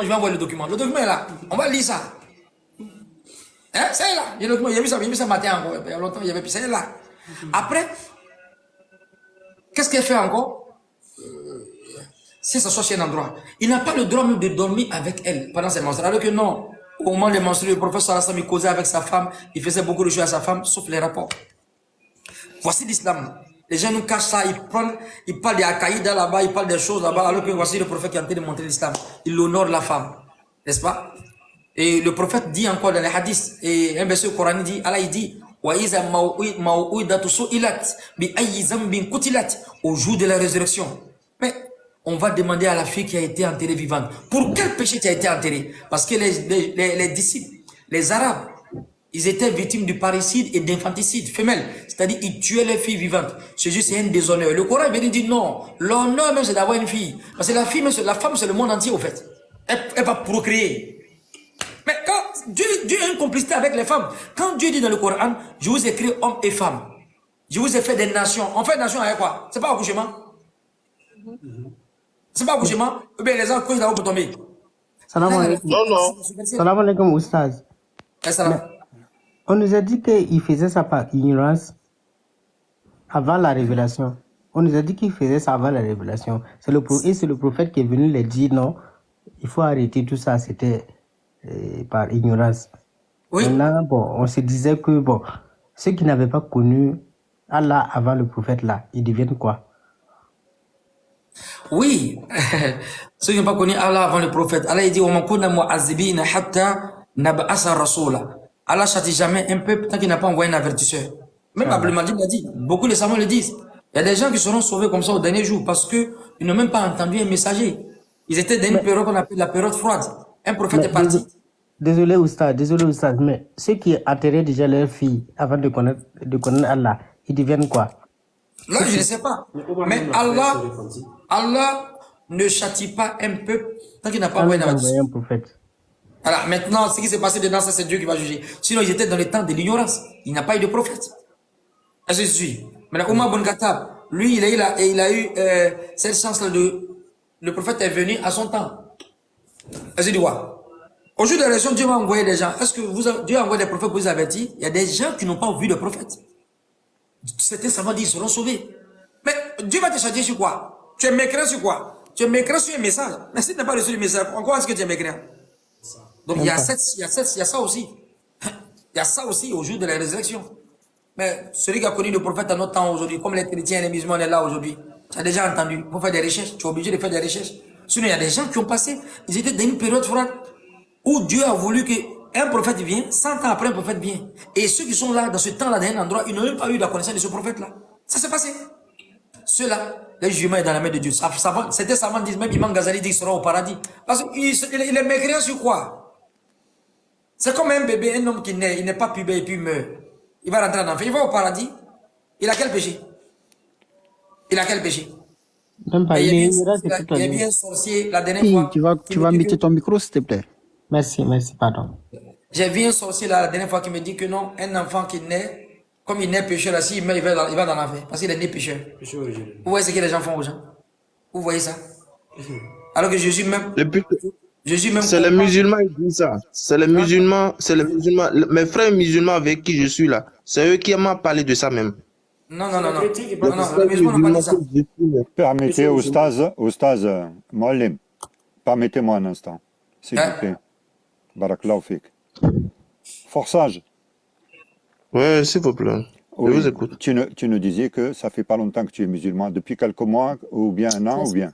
je vais envoyer le document. Le document est là. On va lire ça. Hein, c'est là. Il y a le document. J'ai vu ça matin encore. Il y a longtemps, il y avait plus. C'est là. Après, qu'est-ce qu'elle fait encore? Si ça soit chez un endroit, il n'a pas le droit même de dormir avec elle pendant ses menstrues. Alors que non, au moment des menstrues, le professeur Hassan, il causait avec sa femme, il faisait beaucoup de choses à sa femme, sauf les rapports. Voici l'islam. Les gens nous cachent ça, ils parlent des Al-Qaïda là-bas, ils parlent des choses là-bas, alors que voici le prophète qui est en train de montrer l'islam. Il honore la femme, n'est-ce pas? Et le prophète dit encore dans les hadiths, et un verset au Coran dit, Allah il dit, وَإِذَا مَوْئِدَةُ سُئِلَتْ بِأَيِّ ذَنْبٍ قُتِلَتْ au jour de la résurrection. Mais on va demander à la fille qui a été enterrée vivante, pour quel péché tu as été enterrée? Parce que les disciples, les Arabes, ils étaient victimes du parricide et d'infanticide femelle. C'est-à-dire, ils tuaient les filles vivantes. C'est juste un déshonneur. Le Coran vient dire non. L'honneur même, c'est d'avoir une fille. Parce que la fille, la femme, c'est le monde entier, au fait. Elle va procréer. Mais quand Dieu a une complicité avec les femmes. Quand Dieu dit dans le Coran, je vous ai créé hommes et femmes. Je vous ai fait des nations. On fait des nations avec quoi? C'est pas accouchement? C'est pas accouchement? Ou bien les gens couchent là-haut pour tomber. Salam alaikum. Non, non. Salam alaikum, Oustaz. Mais on nous a dit qu'il faisait ça par ignorance avant la révélation. On nous a dit qu'il faisait ça avant la révélation. Et c'est le prophète qui est venu leur dire non, il faut arrêter tout ça, c'était par ignorance. Oui. Maintenant, bon, on se disait que bon, ceux qui n'avaient pas connu Allah avant le prophète là, ils deviennent quoi? Oui, ceux qui n'ont pas connu Allah avant le prophète, Allah il dit Allah châtie jamais un peuple tant qu'il n'a pas envoyé un avertisseur. Même Abdul Majid l'a dit, beaucoup de savants le disent. Il y a des gens qui seront sauvés comme ça au dernier jour parce qu'ils n'ont même pas entendu un messager. Ils étaient dans une période qu'on appelle la période froide. Un prophète est parti. Désolé Oustaz, mais ceux qui atterraient déjà leur fille avant de connaître Allah, ils deviennent quoi? Là, je ne sais pas. Mais Allah ne châtie pas un peuple tant qu'il n'a pas envoyé un prophète. Alors maintenant, ce qui s'est passé dedans, ça c'est Dieu qui va juger. Sinon, ils étaient dans le temps de l'ignorance. Il n'y a pas eu de prophète. Est-ce que je suis? Maintenant, Omar Bon Khattab, lui, il a eu cette chance-là de... Le prophète est venu à son temps. Est-ce que tu vois? Au jour de la résurrection, Dieu va envoyer des gens. Est-ce que Dieu a envoyé des prophètes pour vous avertir? Il y a des gens qui n'ont pas vu de prophète. Certains savants disent qu'ils seront sauvés. Mais Dieu va te châtier sur quoi? Tu es mécréant sur quoi? Tu es mécréant sur un message. Mais si tu n'as pas reçu le message, pourquoi est-ce que tu es mécréant? Donc il y a ça aussi. Il y a ça aussi au jour de la résurrection. Mais celui qui a connu le prophète à notre temps aujourd'hui, comme les chrétiens et les musulmans, on est là aujourd'hui. Tu as déjà entendu. Pour faire des recherches, tu es obligé de faire des recherches. Sinon, il y a des gens qui ont passé, ils étaient dans une période froide où Dieu a voulu qu'un prophète vienne, 100 ans après un prophète vient. Et ceux qui sont là, dans ce temps-là, dans un endroit, ils n'ont même pas eu la connaissance de ce prophète-là. Ça s'est passé. Ceux-là, le jugement est dans la main de Dieu. C'était savants disent, même Imam Ghazali dit qu'ils seront au paradis. Parce qu'il est mécréant sur quoi? C'est comme un bébé, un homme qui naît, il n'est pas pubère et puis il meurt. Il va rentrer en enfer, il va au paradis. Il a quel péché? Il a quel péché? Même pas, il y a bien un sorcier la dernière fois. Tu vas mettre ton micro, s'il te plaît. Merci, pardon. J'ai vu un sorcier la dernière fois qui me dit que non, un enfant qui naît, comme il naît pécheur, là, s'il meurt, il va dans l'enfer. Parce qu'il est né pécheur. Vous voyez ce que les gens font aux gens? Vous voyez ça? Alors que Jésus même... C'est les musulmans qui disent ça. C'est les musulmans, mes frères musulmans avec qui je suis là. C'est eux qui m'ont parlé de ça même. Non, les musulmans n'ont pas dit ça. Permettez, Oustaz, Mouallim, permettez-moi un instant, s'il vous plaît. Barakallahu fik. Forçage. Ouais, s'il vous plaît. Oui, je vous écoute. Tu nous disais que ça fait pas longtemps que tu es musulman, depuis quelques mois, ou bien un an, ou bien?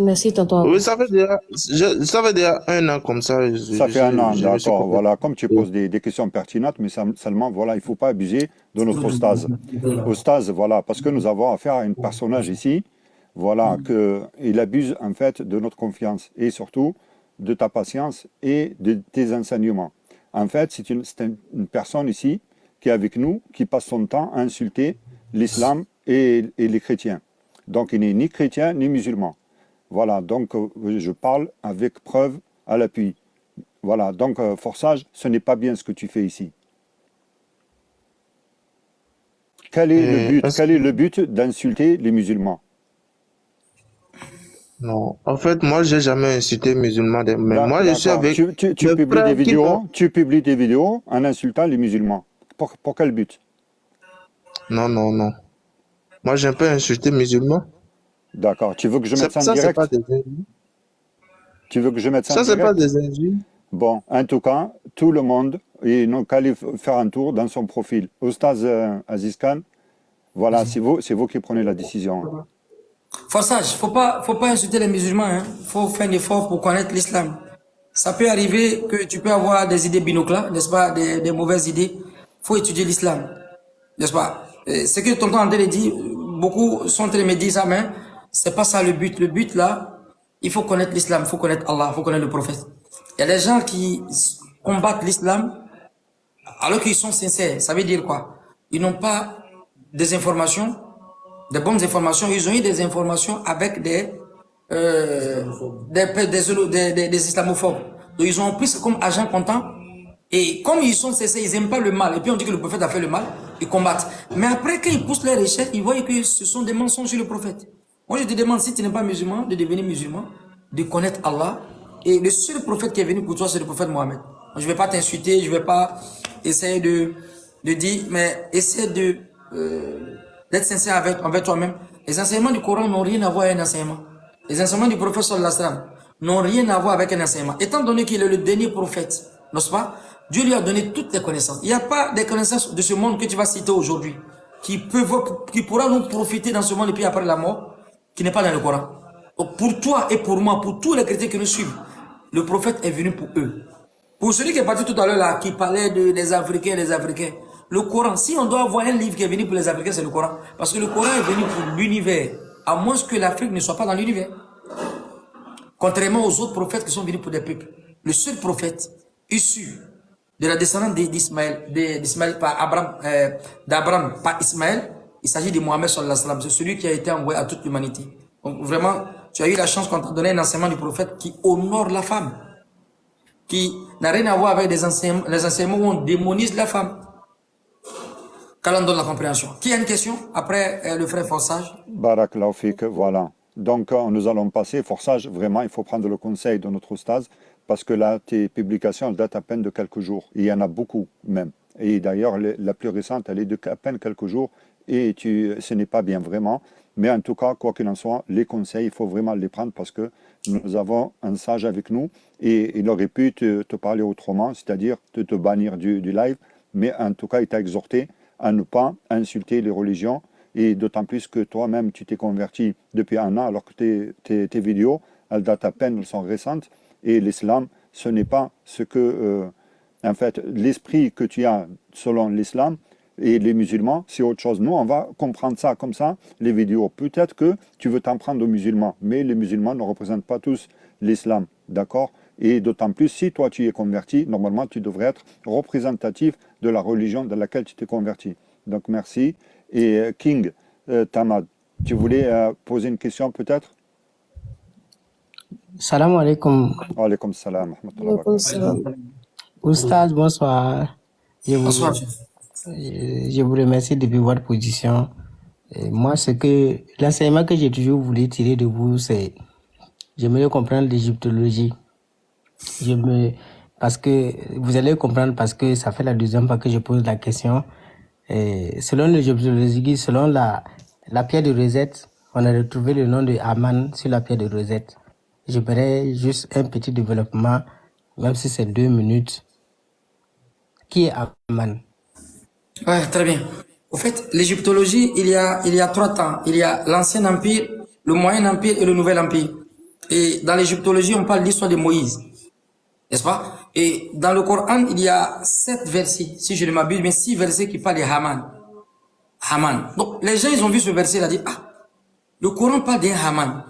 Merci, tonton. Oui, ça fait déjà un an comme ça. Ça fait un an, d'accord. Voilà, comme tu poses des questions pertinentes, mais seulement, voilà, il ne faut pas abuser de notre Oustaz. Oustaz, voilà, parce que nous avons affaire à un personnage ici, voilà, il abuse en fait de notre confiance et surtout de ta patience et de tes enseignements. En fait, c'est une personne ici qui est avec nous, qui passe son temps à insulter l'islam et les chrétiens. Donc, il n'est ni chrétien ni musulman. Voilà, donc je parle avec preuve à l'appui. Voilà, donc forçage, ce n'est pas bien ce que tu fais ici. Quel est le but d'insulter les musulmans? Non. En fait, moi, j'ai jamais insulté musulman, mais moi, je suis D'accord. avec Tu le publies des frère qui vidéos, tu publies des vidéos en insultant les musulmans. Pour quel but? Non, non, non. Moi, j'aime pas insulter musulman. D'accord. Tu veux que je mette ça en Ça, c'est pas direct? des injures. Tu veux que je mette ça en Ça, c'est pas direct? des injures. Bon, en tout cas, tout le monde, ils n'ont qu'à aller faire un tour dans son profil. Oustaz Aziz Khan, voilà, c'est vous qui prenez la décision. Forçage, faut pas insulter les musulmans, hein. Faut faire un effort pour connaître l'islam. Ça peut arriver que tu peux avoir des idées binoclales, n'est-ce pas, des mauvaises idées. Faut étudier l'islam, n'est-ce pas? Ce que tonton André dit, beaucoup sont en train de me dire ça, mais c'est pas ça le but. Le but là, il faut connaître l'islam, il faut connaître Allah, il faut connaître le prophète. Il y a des gens qui combattent l'islam alors qu'ils sont sincères. Ça veut dire quoi? Ils n'ont pas des informations, des bonnes informations. Ils ont eu des informations avec des islamophobes. Donc ils ont pris ça comme agent comptant. Et comme ils sont cessés, ils n'aiment pas le mal. Et puis on dit que le prophète a fait le mal, ils combattent. Mais après, quand ils poussent les recherches, ils voient que ce sont des mensonges sur le prophète. Moi, je te demande, si tu n'es pas musulman, de devenir musulman, de connaître Allah. Et le seul prophète qui est venu pour toi, c'est le prophète Mohammed. Je ne vais pas t'insulter, je ne vais pas essayer de dire, mais essaie d'être sincère avec toi-même. Les enseignements du Coran n'ont rien à voir avec un enseignement. Les enseignements du prophète sallallahu alayhi wa sallam n'ont rien à voir avec un enseignement. Étant donné qu'il est le dernier prophète, n'est-ce pas? Dieu lui a donné toutes les connaissances. Il n'y a pas des connaissances de ce monde que tu vas citer aujourd'hui qui pourra nous profiter dans ce monde et puis après la mort, qui n'est pas dans le Coran. Donc pour toi et pour moi, pour tous les chrétiens qui nous suivent, le prophète est venu pour eux. Pour celui qui est parti tout à l'heure là, qui parlait des Africains, le Coran, si on doit avoir un livre qui est venu pour les Africains, c'est le Coran. Parce que le Coran est venu pour l'univers, à moins que l'Afrique ne soit pas dans l'univers. Contrairement aux autres prophètes qui sont venus pour des peuples. Le seul prophète issu de la descendance d'Ismaël par d'Abraham par Ismaël, il s'agit de Mohammed sallallahu alayhi wa sallam. C'est celui qui a été envoyé à toute l'humanité. Donc vraiment, tu as eu la chance qu'on t'a donné un enseignement du prophète qui honore la femme, qui n'a rien à voir avec les enseignements où on démonise la femme. Qu'Allah donne la compréhension. Qui a une question? Après le frère Forçage. Barakallahu fik, voilà. Donc, nous allons passer, Forçage, vraiment, il faut prendre le conseil de notre oustaz, parce que là, tes publications, elles datent à peine de quelques jours. Il y en a beaucoup, même. Et d'ailleurs, la plus récente, elle est de à peine quelques jours, et ce n'est pas bien, vraiment. Mais en tout cas, quoi qu'il en soit, les conseils, il faut vraiment les prendre, parce que nous avons un sage avec nous, et il aurait pu te parler autrement, c'est-à-dire de te bannir du live, mais en tout cas, il t'a exhorté à ne pas insulter les religions, et d'autant plus que toi-même, tu t'es converti depuis un an, alors que tes vidéos, elles datent à peine, elles sont récentes, et l'islam, ce n'est pas ce que, en fait, l'esprit que tu as selon l'islam et les musulmans, c'est autre chose. Nous, on va comprendre ça comme ça, les vidéos. Peut-être que tu veux t'en prendre aux musulmans, mais les musulmans ne représentent pas tous l'islam, d'accord? Et d'autant plus, si toi tu es converti, normalement tu devrais être représentatif de la religion dans laquelle tu t'es converti. Donc merci. Et King Tamad, tu voulais poser une question peut-être? Salam alaikum. Wa alaykum salam. Oustaz, bonsoir. Bonsoir. Je vous remercie depuis votre position. Et moi, l'enseignement que j'ai toujours voulu tirer de vous, c'est j'aimerais comprendre l'égyptologie. Parce que vous allez comprendre, parce que ça fait la deuxième fois que je pose la question. Et selon l'égyptologie, selon la pierre de Rosette, on a retrouvé le nom de Haman sur la pierre de Rosette. J'aimerais juste un petit développement, même si c'est 2 minutes. Qui est Haman? Ouais, très bien. Au fait, l'égyptologie, il y a 3 temps. Il y a l'ancien empire, le moyen empire et le nouvel empire. Et dans l'égyptologie, on parle de l'histoire de Moïse. N'est-ce pas? Et dans le Coran, il y a 7 versets, si je ne m'abuse, mais 6 versets qui parlent de Haman. Haman. Donc, les gens, ils ont vu ce verset, ils ont dit, ah, le Coran parle d'un Haman.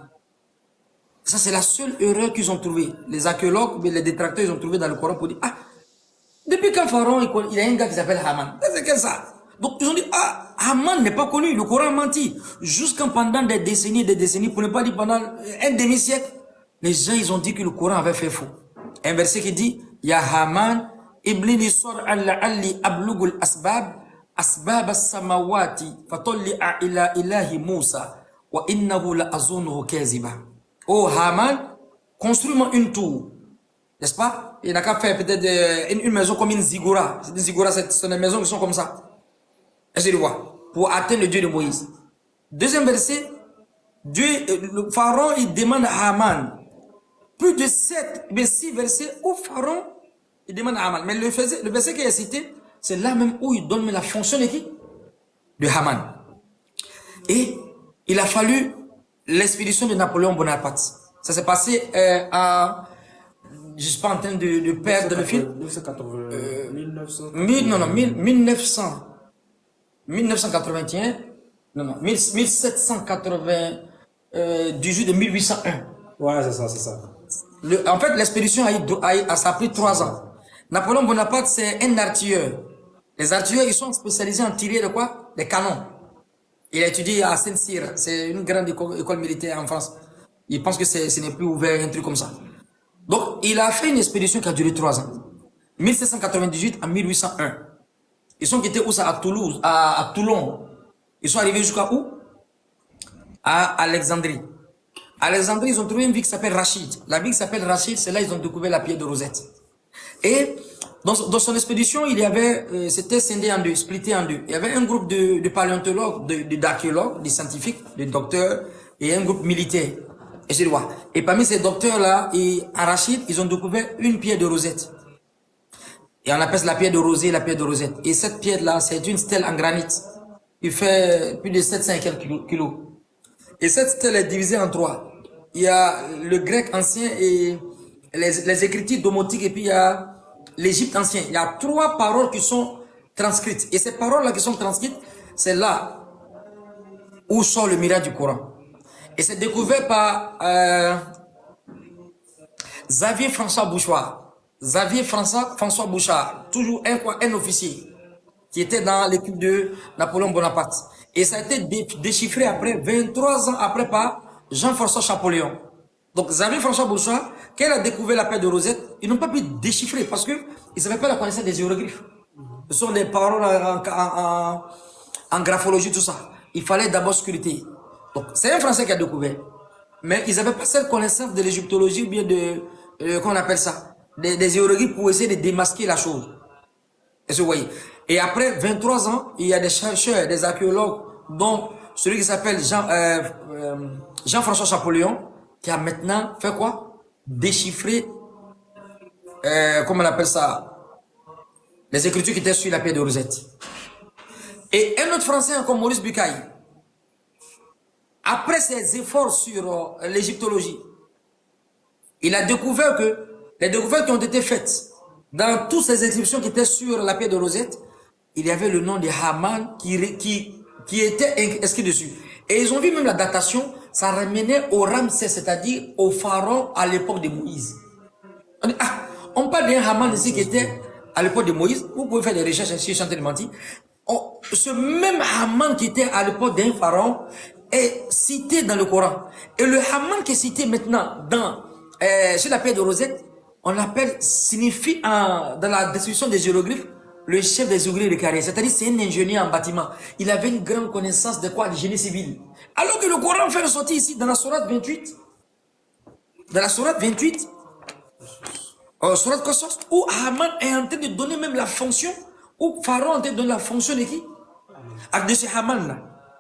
Ça, c'est la seule erreur qu'ils ont trouvée. Les archéologues, les détracteurs, ils ont trouvé dans le Coran pour dire, ah, depuis quand Pharaon, il y a un gars qui s'appelle Haman. C'est que ça. Donc, ils ont dit, ah, Haman n'est pas connu, le Coran a menti. Jusqu'en pendant des décennies, pour ne pas dire pendant un demi-siècle, les gens, ils ont dit que le Coran avait fait faux. Un verset qui dit, Ya Haman, iblini sor alli ablugul asbab as-samawati, fatolli'a ila ilahi Musa, wa innahu la azunuhu kaziba. oh Haman, construis-moi une tour. N'est-ce pas? Il n'a qu'à faire peut-être une maison comme une ziggoura. Une ziggoura, ce sont des maisons qui sont comme ça. Est-ce que tu vois? Pour atteindre le Dieu de Moïse. Deuxième verset, le Pharaon, il demande à Haman, plus de 6 versets où Pharaon, il demande à Haman. Mais le verset qui est cité, c'est là même où il donne la fonction de qui? De Haman. Et il a fallu l'expédition de Napoléon Bonaparte. Ça s'est passé à... Je ne suis pas en train de perdre le fil. 1981. Non, 1798 de 1801. Ouais, c'est ça. En fait, l'expédition ça a pris 3 ans. Napoléon Bonaparte, c'est un artilleur. Les artilleurs, ils sont spécialisés en tirer de quoi? Des canons. Il a étudié à Saint-Cyr. C'est une grande école militaire en France. Il pense que ce n'est plus ouvert, un truc comme ça. Donc, il a fait une expédition qui a duré 3 ans. 1798 à 1801. Ils sont quittés où ça? À Toulouse, à Toulon. Ils sont arrivés jusqu'à où? À Alexandrie. À Alexandrie, ils ont trouvé une ville qui s'appelle Rachid. La ville qui s'appelle Rachid, c'est là ils ont découvert la pierre de Rosette. Et dans son expédition, il y avait, c'était scindé en deux, splitté en deux. Il y avait un groupe de paléontologues, d'archéologues, de scientifiques, de docteurs, et un groupe militaire. Et parmi ces docteurs-là, à Rachid, ils ont découvert une pierre de Rosette. Et on appelle la pierre de Rosée, la pierre de Rosette. Et cette pierre-là, c'est une stèle en granit. Il fait plus de 700 et quelques kilos. Et cette stèle est divisée en 3. Il y a le grec ancien et les écritures domotiques, et puis il y a l'Égypte ancien. Il y a 3 paroles qui sont transcrites. Et ces paroles-là qui sont transcrites, c'est là où sort le miracle du Coran. Et c'est découvert par Xavier François Bouchard. Xavier François Bouchard, toujours un officier qui était dans l'équipe de Napoléon Bonaparte. Et ça a été déchiffré après, 23 ans après, par Jean-François Champollion. Donc Xavier François Bouchard, quand il a découvert la pierre de Rosette, ils n'ont pas pu déchiffrer parce qu'ils n'avaient pas la connaissance des hiéroglyphes. Ce sont des paroles en graphologie, tout ça. Il fallait d'abord scruter. Donc c'est un Français qui a découvert. Mais ils n'avaient pas cette connaissance de l'égyptologie ou bien comment on appelle ça, des hiéroglyphes pour essayer de démasquer la chose. Est-ce que vous voyez? Et après 23 ans, il y a des chercheurs, des archéologues, dont celui qui s'appelle Jean-François Champollion, qui a maintenant fait quoi? Déchiffrer, comment on appelle ça, les écritures qui étaient sur la pierre de Rosette. Et un autre Français encore, Maurice Bucaille, après ses efforts sur l'égyptologie, il a découvert que les découvertes qui ont été faites dans toutes ces inscriptions qui étaient sur la pierre de Rosette, il y avait le nom de Haman qui était inscrit dessus. Et ils ont vu même la datation, ça ramenait au Ramsès, c'est-à-dire au pharaon à l'époque de Moïse. On parle d'un Haman ici qui était à l'époque de Moïse. Vous pouvez faire des recherches sur Chantal de Menti. Ce même Haman qui était à l'époque d'un pharaon est cité dans le Coran. Et le Haman qui est cité maintenant sur la pierre de Rosette, on l'appelle, signifie dans la description des hiéroglyphes, le chef des ouvriers de carrière. C'est-à-dire c'est un ingénieur en bâtiment. Il avait une grande connaissance de quoi? Du génie civil. Alors que le Coran fait ressortir ici dans la sourate 28. Dans la sourate 28, sourate Qasas, où Haman est en train de donner même la fonction, où Pharaon est en train de donner la fonction de qui? De ce Haman là,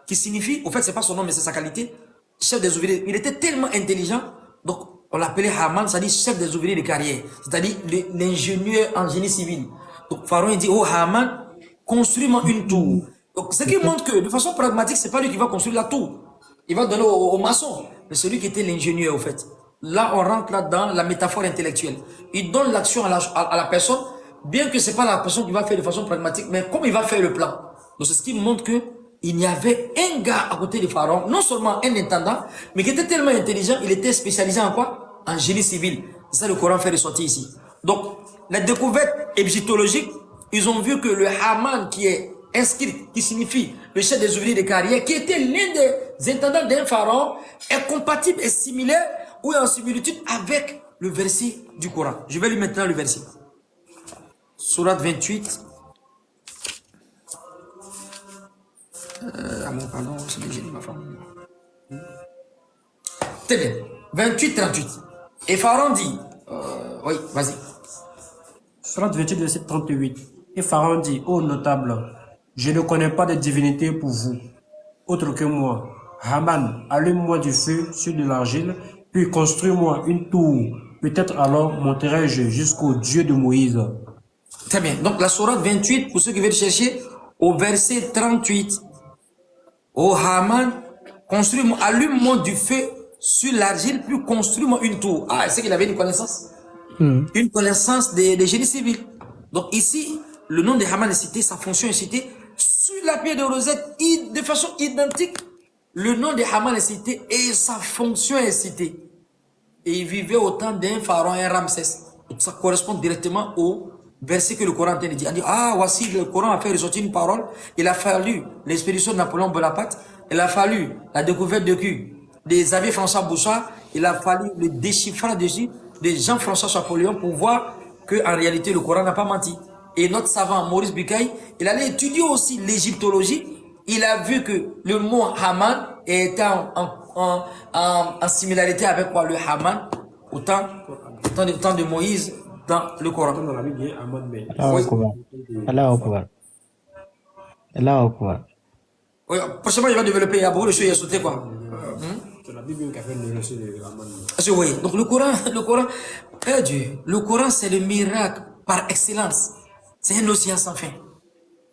qui signifie, au fait c'est pas son nom mais c'est sa qualité, chef des ouvriers. Il était tellement intelligent, donc on l'appelait Haman, c'est-à-dire chef des ouvriers de carrière, c'est-à-dire l'ingénieur en génie civil. Donc Pharaon il dit, oh Haman, construis-moi une tour. Donc ce qui montre que de façon pragmatique, c'est pas lui qui va construire la tour. Il va donner au maçon, mais celui qui était l'ingénieur au fait. Là on rentre là dans la métaphore intellectuelle. Il donne l'action à la personne, bien que c'est pas la personne qui va faire de façon pragmatique, mais comme il va faire le plan. Donc c'est ce qui montre que il y avait un gars à côté de Pharaon, non seulement un intendant, mais qui était tellement intelligent, il était spécialisé en quoi? En génie civil. C'est ça le Coran fait ressortir ici. Donc, la découverte égyptologique, ils ont vu que le Haman qui est inscrit, qui signifie le chef des ouvriers de carrière, qui était l'un des intendants d'un pharaon, est compatible et similaire ou en similitude avec le verset du Coran. Je vais lui maintenant le verset. Sourate 28. Pardon, c'est le génie, ma femme. Très bien. 28-38. Et Pharaon dit, oui, vas-y. Surat 28, verset 38. Et Pharaon dit, ô notable, je ne connais pas de divinité pour vous, autre que moi. Haman, allume-moi du feu sur de l'argile, puis construis-moi une tour. Peut-être alors monterai-je jusqu'au Dieu de Moïse. Très bien. Donc la sourate 28, pour ceux qui veulent chercher, au verset 38. Ô Haman, construis-moi, allume-moi du feu sur l'argile, puis construis-moi une tour. Ah, c'est qu'il avait une connaissance. Une connaissance des génies civils. Donc ici, le nom de Haman est cité, sa fonction est citée. Sur la pierre de Rosette, de façon identique, le nom de Haman est cité et sa fonction est citée. Et il vivait au temps d'un pharaon, un Ramsès. Donc ça correspond directement au verset que le Coran a dit. Il dit, ah, voici, le Coran a fait ressortir une parole. Il a fallu l'expédition de Napoléon Bonaparte. Il a fallu la découverte de cul des Xavier François Bouchard. Il a fallu le déchiffrage de Jean-François Champollion pour voir que en réalité, le Coran n'a pas menti. Et notre savant Maurice Bucaille, il allait étudier aussi l'égyptologie. Il a vu que le mot Haman était en similarité avec quoi? Le Haman, au temps de Moïse, dans le Coran. Dans la Bible, il y a Haman, mais Allahu Akbar. Allahu Akbar. Allahu Akbar. Oui, prochainement, il va développer. Il y a beaucoup de choses à sauter, quoi. c'est la Bible qui a fait le reçu de Haman. Parce que, oui, donc le Coran, Dieu, le Coran, c'est le miracle par excellence. C'est un océan sans fin.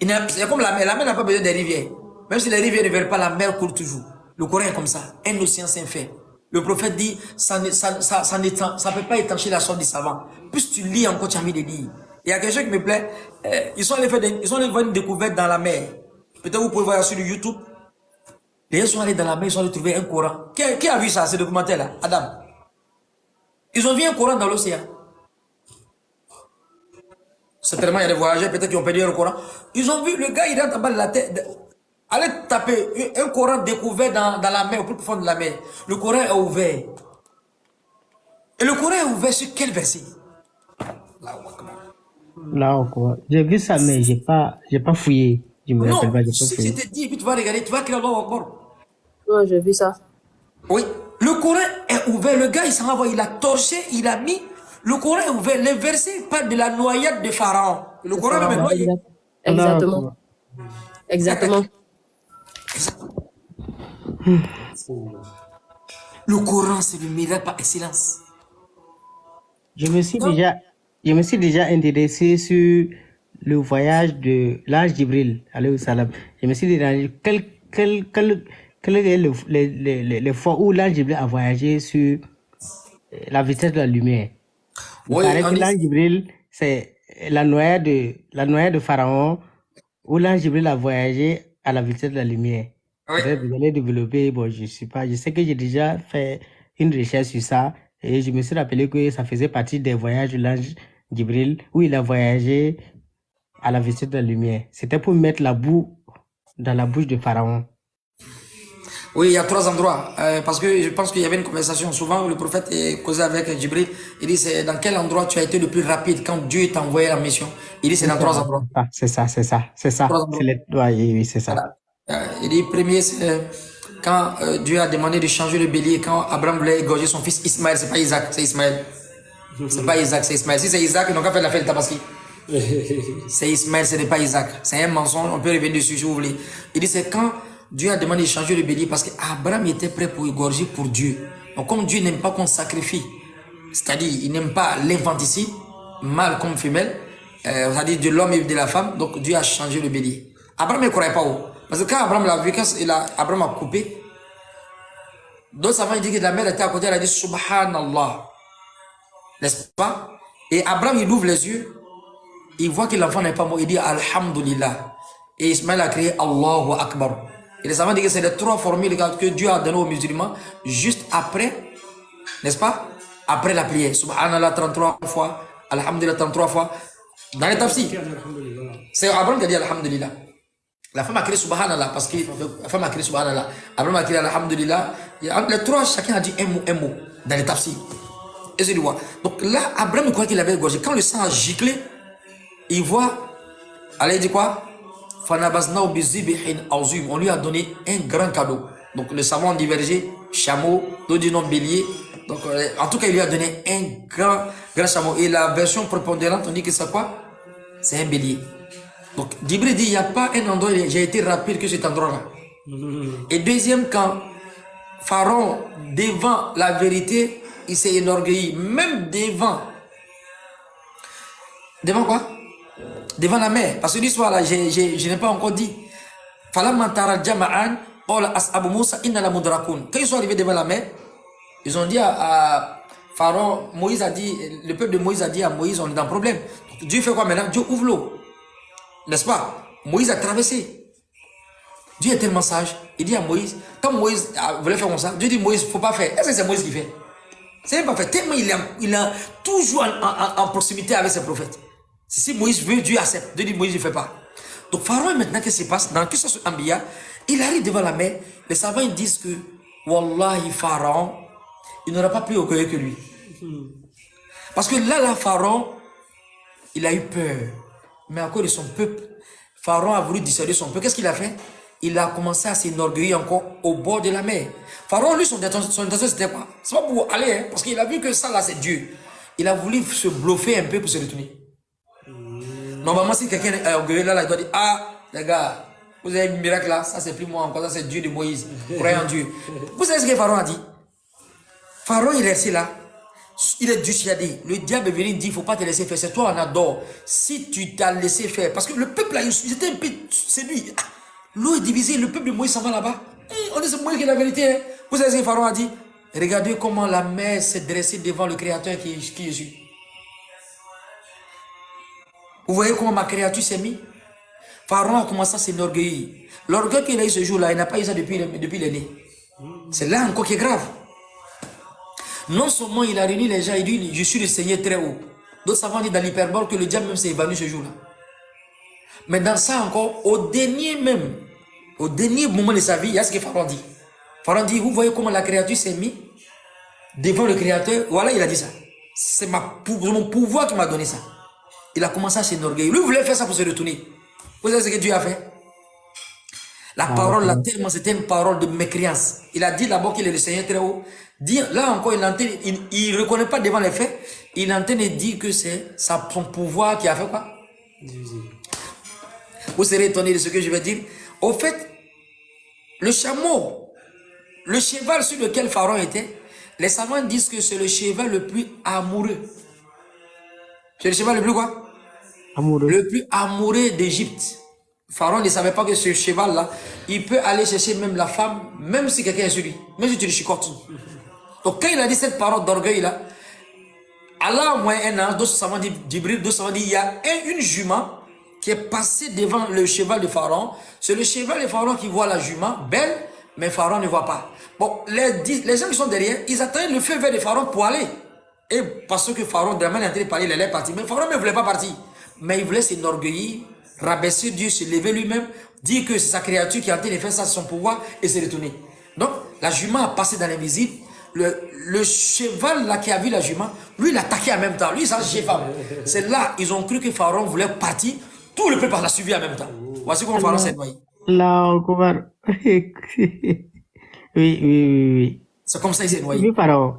C'est comme la mer n'a pas besoin des rivières. Même si les rivières ne veulent pas, la mer coule toujours. Le Coran est comme ça, un océan sans fin. Le prophète dit, ça ne peut pas étancher la sorte du savant. Plus tu lis encore, tu as envie de lire. Il y a quelque chose qui me plaît. Ils sont allés faire une découverte dans la mer. Peut-être vous pouvez voir sur YouTube. Les gens sont allés dans la mer, ils sont allés trouver un Coran. Qui a vu ça, ce documentaire-là? Adam. Ils ont vu un Coran dans l'océan. Certainement, il y a des voyageurs peut-être qui ont perdu un Coran. Ils ont vu le gars, il rentre en bas de la tête. Allez taper un Coran découvert dans la mer, au plus profond de la mer. Le Coran est ouvert. Et le Coran est ouvert sur quel verset? Là encore. J'ai vu ça, mais j'ai pas fouillé. Je me Non, rappelle pas, j'ai pas si je fouillé. te dis, puis tu vas regarder, tu vas crier Allahu Akbar. Ouais, j'ai vu ça. Oui, le Coran est ouvert. Le gars, il s'en va, il a torché, il a mis. Le Coran est ouvert. Les versets parlent de la noyade de Pharaon. Le Coran est même noyé. Exactement. Exactement. Le Coran, c'est le miracle par excellence. Je me suis déjà intéressé sur le voyage de l'ange Jibril, alayhi salam. Je me suis dit, quel est le fois où l'ange Jibril a voyagé sur la vitesse de la lumière? Il paraît que l'ange Jibril, c'est la noyade de Pharaon, où l'ange Jibril a voyagé à la vitesse de la lumière. Oui. Peut-être vous allez développer, bon, je sais que j'ai déjà fait une recherche sur ça, et je me suis rappelé que ça faisait partie des voyages de l'ange Jibril, où il a voyagé à la vitesse de la lumière. C'était pour mettre la boue dans la bouche de Pharaon. Oui, il y a 3 endroits. Parce que je pense qu'il y avait une conversation. Souvent, le prophète est causé avec Jibril. Il dit, c'est dans quel endroit tu as été le plus rapide quand Dieu t'a envoyé la mission? Il dit, c'est dans 3 endroits. Ah, c'est ça. Oui, c'est ça. Voilà. Il dit, premier, c'est quand Dieu a demandé de changer le bélier, quand Abraham voulait égorger son fils Ismaël. C'est pas Isaac, c'est Ismaël. C'est pas Isaac, c'est Ismaël. Si c'est Isaac, ils n'ont qu'à faire la fête de Tabaski. C'est Ismaël, ce n'est pas Isaac. C'est un mensonge, on peut revenir dessus si vous voulez. Il dit, c'est quand Dieu a demandé de changer le bélier parce qu'Abraham était prêt pour égorger pour Dieu. Donc comme Dieu n'aime pas qu'on sacrifie, c'est-à-dire il n'aime pas l'infanticide, mâle comme femelle, c'est-à-dire de l'homme et de la femme, donc Dieu a changé le bélier. Abraham ne croyait pas où. Parce que quand Abraham l'a vu, Abraham a coupé, d'autres savants disent que la mère était à côté, elle a dit Subhanallah. N'est-ce pas? Et Abraham, il ouvre les yeux, il voit que l'enfant n'est pas mort, il dit Alhamdulillah. Et Ismaël a crié Allahu Akbar. Et les savants disent que c'est les 3 formules que Dieu a données aux musulmans juste après, n'est-ce pas? Après la prière. Subhanallah 33 fois, Alhamdulillah 33 fois. Dans les tafsirs. C'est Abraham qui a dit Alhamdulillah. La femme a crié Subhanallah parce que la femme a crié Subhanallah. Abraham a crié Alhamdulillah. Les 3, chacun a dit un mot dans les tafsirs. Et je le vois. Donc là, Abraham croyait qu'il avait égorgé. Quand le sang a giclé, il voit, allez, il dit quoi? On lui a donné un grand cadeau. Donc le savant divergé, chameau, d'autres disent non bélier, Donc, en tout cas, il lui a donné un grand chameau. Et la version prépondérante, on dit que c'est quoi? C'est un bélier. Donc, Djibril dit, il n'y a pas un endroit où j'ai été rapide que cet endroit-là. Et deuxième, quand Pharaon, devant la vérité, il s'est enorgueilli. Même devant. Devant quoi? Devant la mer. Parce que l'histoire là, je n'ai pas encore dit. Quand ils sont arrivés devant la mer, ils ont dit à Pharaon, Moïse a dit, le peuple de Moïse a dit à Moïse, on est dans un problème. Donc, Dieu fait quoi maintenant? Dieu ouvre l'eau. N'est-ce pas? Moïse a traversé. Dieu est tellement sage. Il dit à Moïse, quand Moïse voulait faire comme ça, Dieu dit Moïse, il ne faut pas faire. Est-ce que c'est Moïse qui fait? C'est même pas fait. Tellement il est toujours en proximité avec ses prophètes. Si Moïse veut, Dieu accepte. Dieu dit Moïse ne fait pas. Donc Pharaon, maintenant, qu'est-ce qui se passe? Dans que ce soit Ambiya, il arrive devant la mer. Les savants ils disent que, Wallahi, Pharaon, il n'aura pas plus orgueilleux que lui. Parce que là, Pharaon, il a eu peur. Mais encore de son peuple, Pharaon a voulu dissuader son peuple. Qu'est-ce qu'il a fait? Il a commencé à s'enorgueillir encore au bord de la mer. Pharaon, lui, son intention, c'était quoi? C'est pas pour aller, hein, parce qu'il a vu que ça, là, c'est Dieu. Il a voulu se bluffer un peu pour se retourner. Normalement, si quelqu'un est orgueilleux, là, il doit dire, ah, les gars, vous avez un miracle là, ça, c'est plus moi encore, ça, c'est Dieu de Moïse. Croyez en Dieu. Vous savez ce que Pharaon a dit? Pharaon, il est resté là. Il est dissuadé. Le diable est venu dire, il ne faut pas te laisser faire. C'est toi, on adore. Si tu t'as laissé faire, parce que le peuple là, ils étaient un peu séduits. L'eau est divisée, le peuple de Moïse s'en va là-bas. On dit c'est Moïse qui est la vérité. Hein. Vous savez ce que Pharaon a dit? Regardez comment la mer s'est dressée devant le Créateur qui est Jésus. Vous voyez comment ma créature s'est mise? Pharaon a commencé à s'enorgueillir. L'orgueil qu'il a eu ce jour-là, il n'a pas eu ça depuis l'aîné. C'est là encore qui est grave. Non seulement il a réuni les gens, il dit je suis le Seigneur très haut. D'autres savants disent dans l'hyperbole que le diable même s'est évanoui ce jour-là. Mais dans ça encore, au dernier moment de sa vie, il y a ce que Pharaon dit. Pharaon dit, vous voyez comment la créature s'est mise devant le Créateur. Voilà, il a dit ça. C'est mon pouvoir qui m'a donné ça. Il a commencé à s'enorgueillir. Lui voulait faire ça pour se retourner. Vous savez ce que Dieu a fait? La parole, là, tellement, c'était une parole de mécréance. Il a dit d'abord qu'il est le Seigneur très haut. Là encore, il ne reconnaît pas devant les faits. Il est en train de dire que c'est son pouvoir qui a fait quoi? Vous serez étonné de ce que je vais dire. Au fait, le chameau, le cheval sur lequel Pharaon était, les savants disent que c'est le cheval le plus amoureux. C'est le cheval le plus quoi? Amoureux. Le plus amoureux d'Égypte. Pharaon ne savait pas que ce cheval-là, il peut aller chercher même la femme, même si quelqu'un est sur lui, même si tu le chicotes. Donc quand il a dit cette parole d'orgueil-là, Allah, au moins un an, d'autres savants disent, Djibril, d'autres savants disent, il y a une jument qui est passée devant le cheval de Pharaon. C'est le cheval de Pharaon qui voit la jument, belle, mais Pharaon ne voit pas. Bon, les gens qui sont derrière, ils attendaient le feu vert de Pharaon pour aller. Et parce que Pharaon, de la manière dont il parlait, il allait partir. Mais Pharaon ne voulait pas partir. Mais il voulait s'enorgueillir, rabaisser Dieu, se lever lui-même, dire que c'est sa créature qui a en train de faire ça, son pouvoir, et se retourner. Donc, la jument a passé dans l'invisible. Le cheval là qui a vu la jument, lui il a attaqué en même temps. Lui, c'est un cheval. C'est là, ils ont cru que Pharaon voulait partir. Tout le peuple l'a suivi en même temps. Voici comment Pharaon s'est noyé. Là, Omar. Oui. C'est comme ça qu'il s'est noyé. Oui, Pharaon.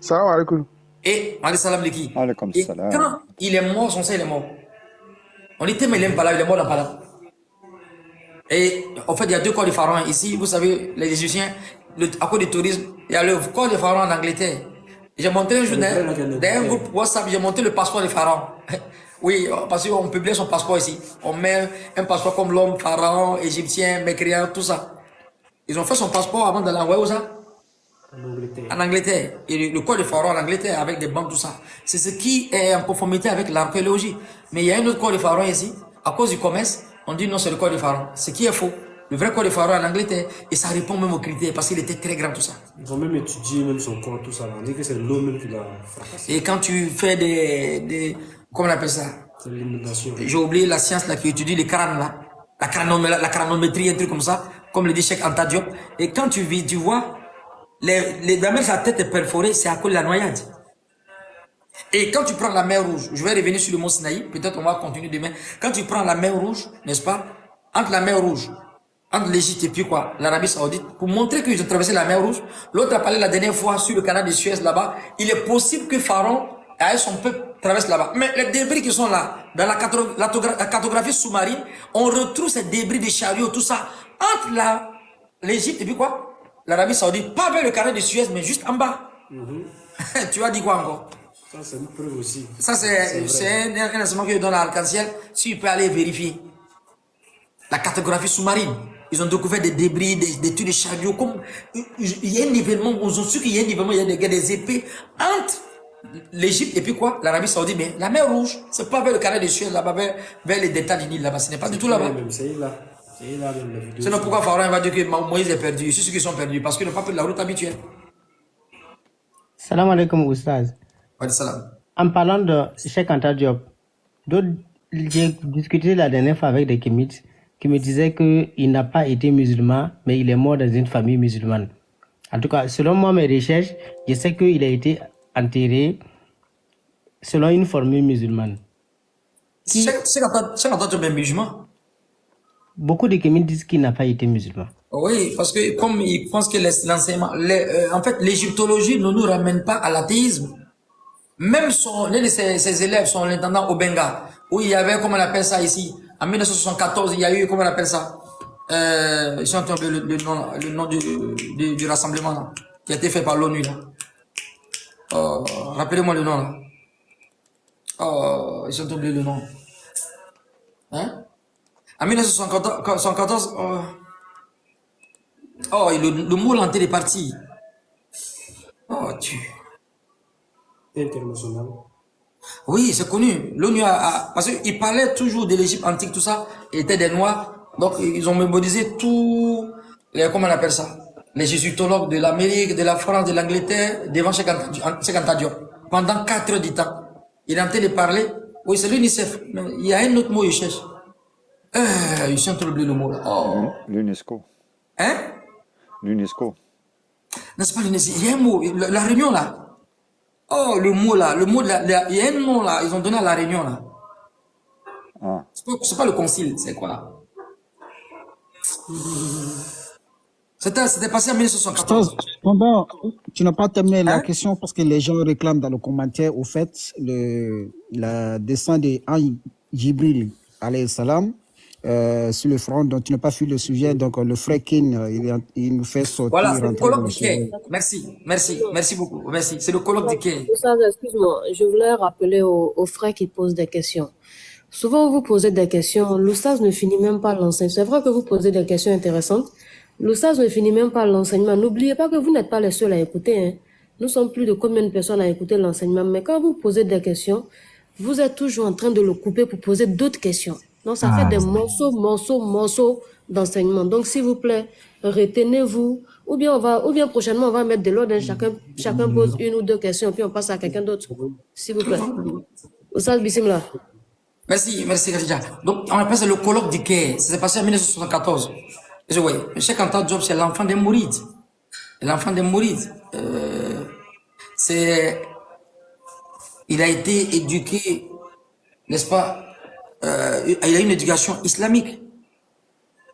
Salam alaikum. Et, Alaykoum et salam. quand il est mort, son sang il est mort. On dit, mais il n'est pas là, il est mort dans pas là. Et en fait, il y a deux corps de Pharaon ici. Vous savez, les Égyptiens, à cause du tourisme, il y a le corps de Pharaon en Angleterre. J'ai montré un jour dans un groupe WhatsApp, j'ai montré le passeport de Pharaon. Oui, parce qu'on publie son passeport ici. On met un passeport comme l'homme, Pharaon, égyptien, mécréant, tout ça. Ils ont fait son passeport avant de l'envoyer où ça? En Angleterre. Et le corps de Pharaon en Angleterre avec des banques, tout ça. C'est ce qui est en conformité avec l'archéologie. Mais il y a un autre corps de Pharaon ici. À cause du commerce, on dit non, c'est le corps de Pharaon. Ce qui est faux. Le vrai corps de Pharaon en Angleterre. Et ça répond même aux critères parce qu'il était très grand, tout ça. Ils ont même étudié même son corps, tout ça. On dit que c'est l'eau même qui l'a fracassé. Et quand tu fais comment on appelle ça? C'est l'inondation. J'ai oublié la science là qui étudie les crânes là. La cranométrie, un truc comme ça. Comme le dit Cheikh Anta Diop. Et quand tu vois, même sa tête est perforée, c'est à cause de la noyade. Et quand tu prends la mer Rouge, je vais revenir sur le mont Sinaï, peut-être on va continuer demain. Quand tu prends la mer Rouge, n'est-ce pas? Entre la mer Rouge, entre l'Égypte et puis quoi, l'Arabie Saoudite, pour montrer qu'ils ont traversé la mer Rouge. L'autre a parlé la dernière fois sur le canal de Suez là-bas. Il est possible que Pharaon et son peuple traversent là-bas. Mais les débris qui sont là, dans la cartographie sous-marine, on retrouve ces débris de chariots, tout ça, entre l'Égypte et puis quoi, l'Arabie Saoudite. Pas vers le canal de Suez, mais juste en bas. Tu as dit quoi encore? Ça, c'est une preuve aussi. Ça, c'est un enseignement que je donne à Arc-en-Ciel. Si tu peux aller vérifier. La cartographie sous-marine. Ils ont découvert des débris, des tuiles de chariots. Comme, il y a un événement, ils ont su qu'il y a un événement, il y a des épées entre l'Égypte et puis quoi, l'Arabie Saoudite. Mais la mer Rouge, c'est pas vers le canal de Suez, là-bas, vers les détails du Nil, là-bas. Ce n'est pas du tout là-bas. C'est là. C'est là, même la vidéo. Sinon, pourquoi Pharaon va dire que Moïse est perdu? C'est ceux qui sont perdus, parce qu'ils n'ont pas pris la route habituelle. Salam alaikum, Oustaz. Wa salam. En parlant de Cheikh Anta Diop, j'ai discuté la dernière fois avec des Kémites qui me disaient qu'il n'a pas été musulman, mais il est mort dans une famille musulmane. En tout cas, selon moi, mes recherches, je sais qu'il a été enterré selon une formule musulmane. Cheikh Anta Diop est musulman. Beaucoup de Kémites disent qu'il n'a pas été musulman. Oui, parce que comme ils pensent que l'enseignement, en fait, l'égyptologie ne nous ramène pas à l'athéisme. Même l'un de ses élèves, son intendant au Benga, où il y avait, comment on appelle ça ici, en 1974, il y a eu, comment on appelle ça, ils sont tombés le nom du rassemblement là, qui a été fait par l'ONU là. Rappelez-moi le nom là. Ils sont tombés le nom. Hein? En 1974, le mot l'entier est parti. International. Oui, c'est connu. L'ONU parce qu'il parlait toujours de l'Égypte antique, tout ça. Il était des Noirs. Donc, ils ont mémorisé tous comment on appelle ça? Les jésuitologues de l'Amérique, de la France, de l'Angleterre, devant Cheikh Anta Diop. Pendant 4 heures du temps. Il est en train de parler. Oui, c'est l'UNICEF. Mais il y a un autre mot, il cherche. Ils sont oublié le mot là. L'UNESCO. Hein? L'UNESCO. N'est-ce pas l'UNESCO? Il y a un mot. La réunion là. Le mot là, il y a un nom là, ils ont donné à la réunion là. Ah. C'est pas le concile, c'est quoi? C'était passé en 1974. Cependant, tu n'as pas terminé la Hein? question parce que les gens réclament dans le commentaire, au fait, la descente de Jibril, alayhi salam, sur le front, donc tu n'as pas fait le sujet, donc le frère Kin, il nous fait sortir. Voilà, c'est le rentrer colloque dans le du Caire. Merci beaucoup. Merci. C'est le colloque du Caire. Oustaz, excuse-moi, je voulais rappeler aux frères qui posent des questions. Souvent, vous posez des questions, l'Oustaz ne finit même pas l'enseignement. C'est vrai que vous posez des questions intéressantes. L'Oustaz ne finit même pas l'enseignement. N'oubliez pas que vous n'êtes pas les seuls à écouter. Hein. Nous sommes plus de combien de personnes à écouter l'enseignement. Mais quand vous posez des questions, vous êtes toujours en train de le couper pour poser d'autres questions. Donc, ça fait des morceaux d'enseignement. Donc, s'il vous plaît, retenez-vous. Ou bien prochainement, on va mettre de l'ordre. Chacun pose 1 ou 2 questions, puis on passe à quelqu'un d'autre. S'il vous plaît. Oustaz Bismillah. Merci Khadija. Donc, on appelle ça le colloque du Caire. Ça s'est passé en 1974. Et oui, Cheikh Anta Diop, c'est l'enfant des Mourides. L'enfant des Mourides. Il a été éduqué, n'est-ce pas? Il a une éducation islamique.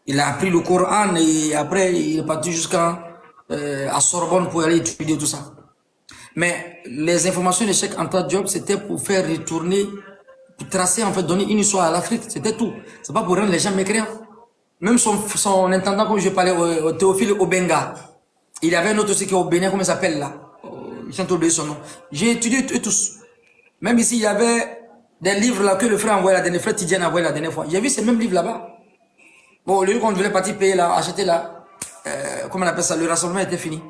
Il a appris le Coran et après il est parti jusqu'à Sorbonne pour aller étudier tout ça. Mais les informations de Cheikh Anta Diop, c'était pour faire retourner, pour tracer, en fait, donner une histoire à l'Afrique. C'était tout. C'est pas pour rendre les gens mécréants. Même son intendant, comme je parlais, Théophile Obenga, il y avait un autre aussi qui est au Bénin, comment il s'appelle là? Ils ont oublié son nom. J'ai étudié eux tous. Même ici, il y avait des livres là que le frère envoyé la dernière fois, Tidiane a envoyé la dernière fois. J'ai vu ces mêmes livres là-bas. Bon, le lieu qu'on devait partir payer là, acheter là, comment on appelle ça, le rassemblement était fini.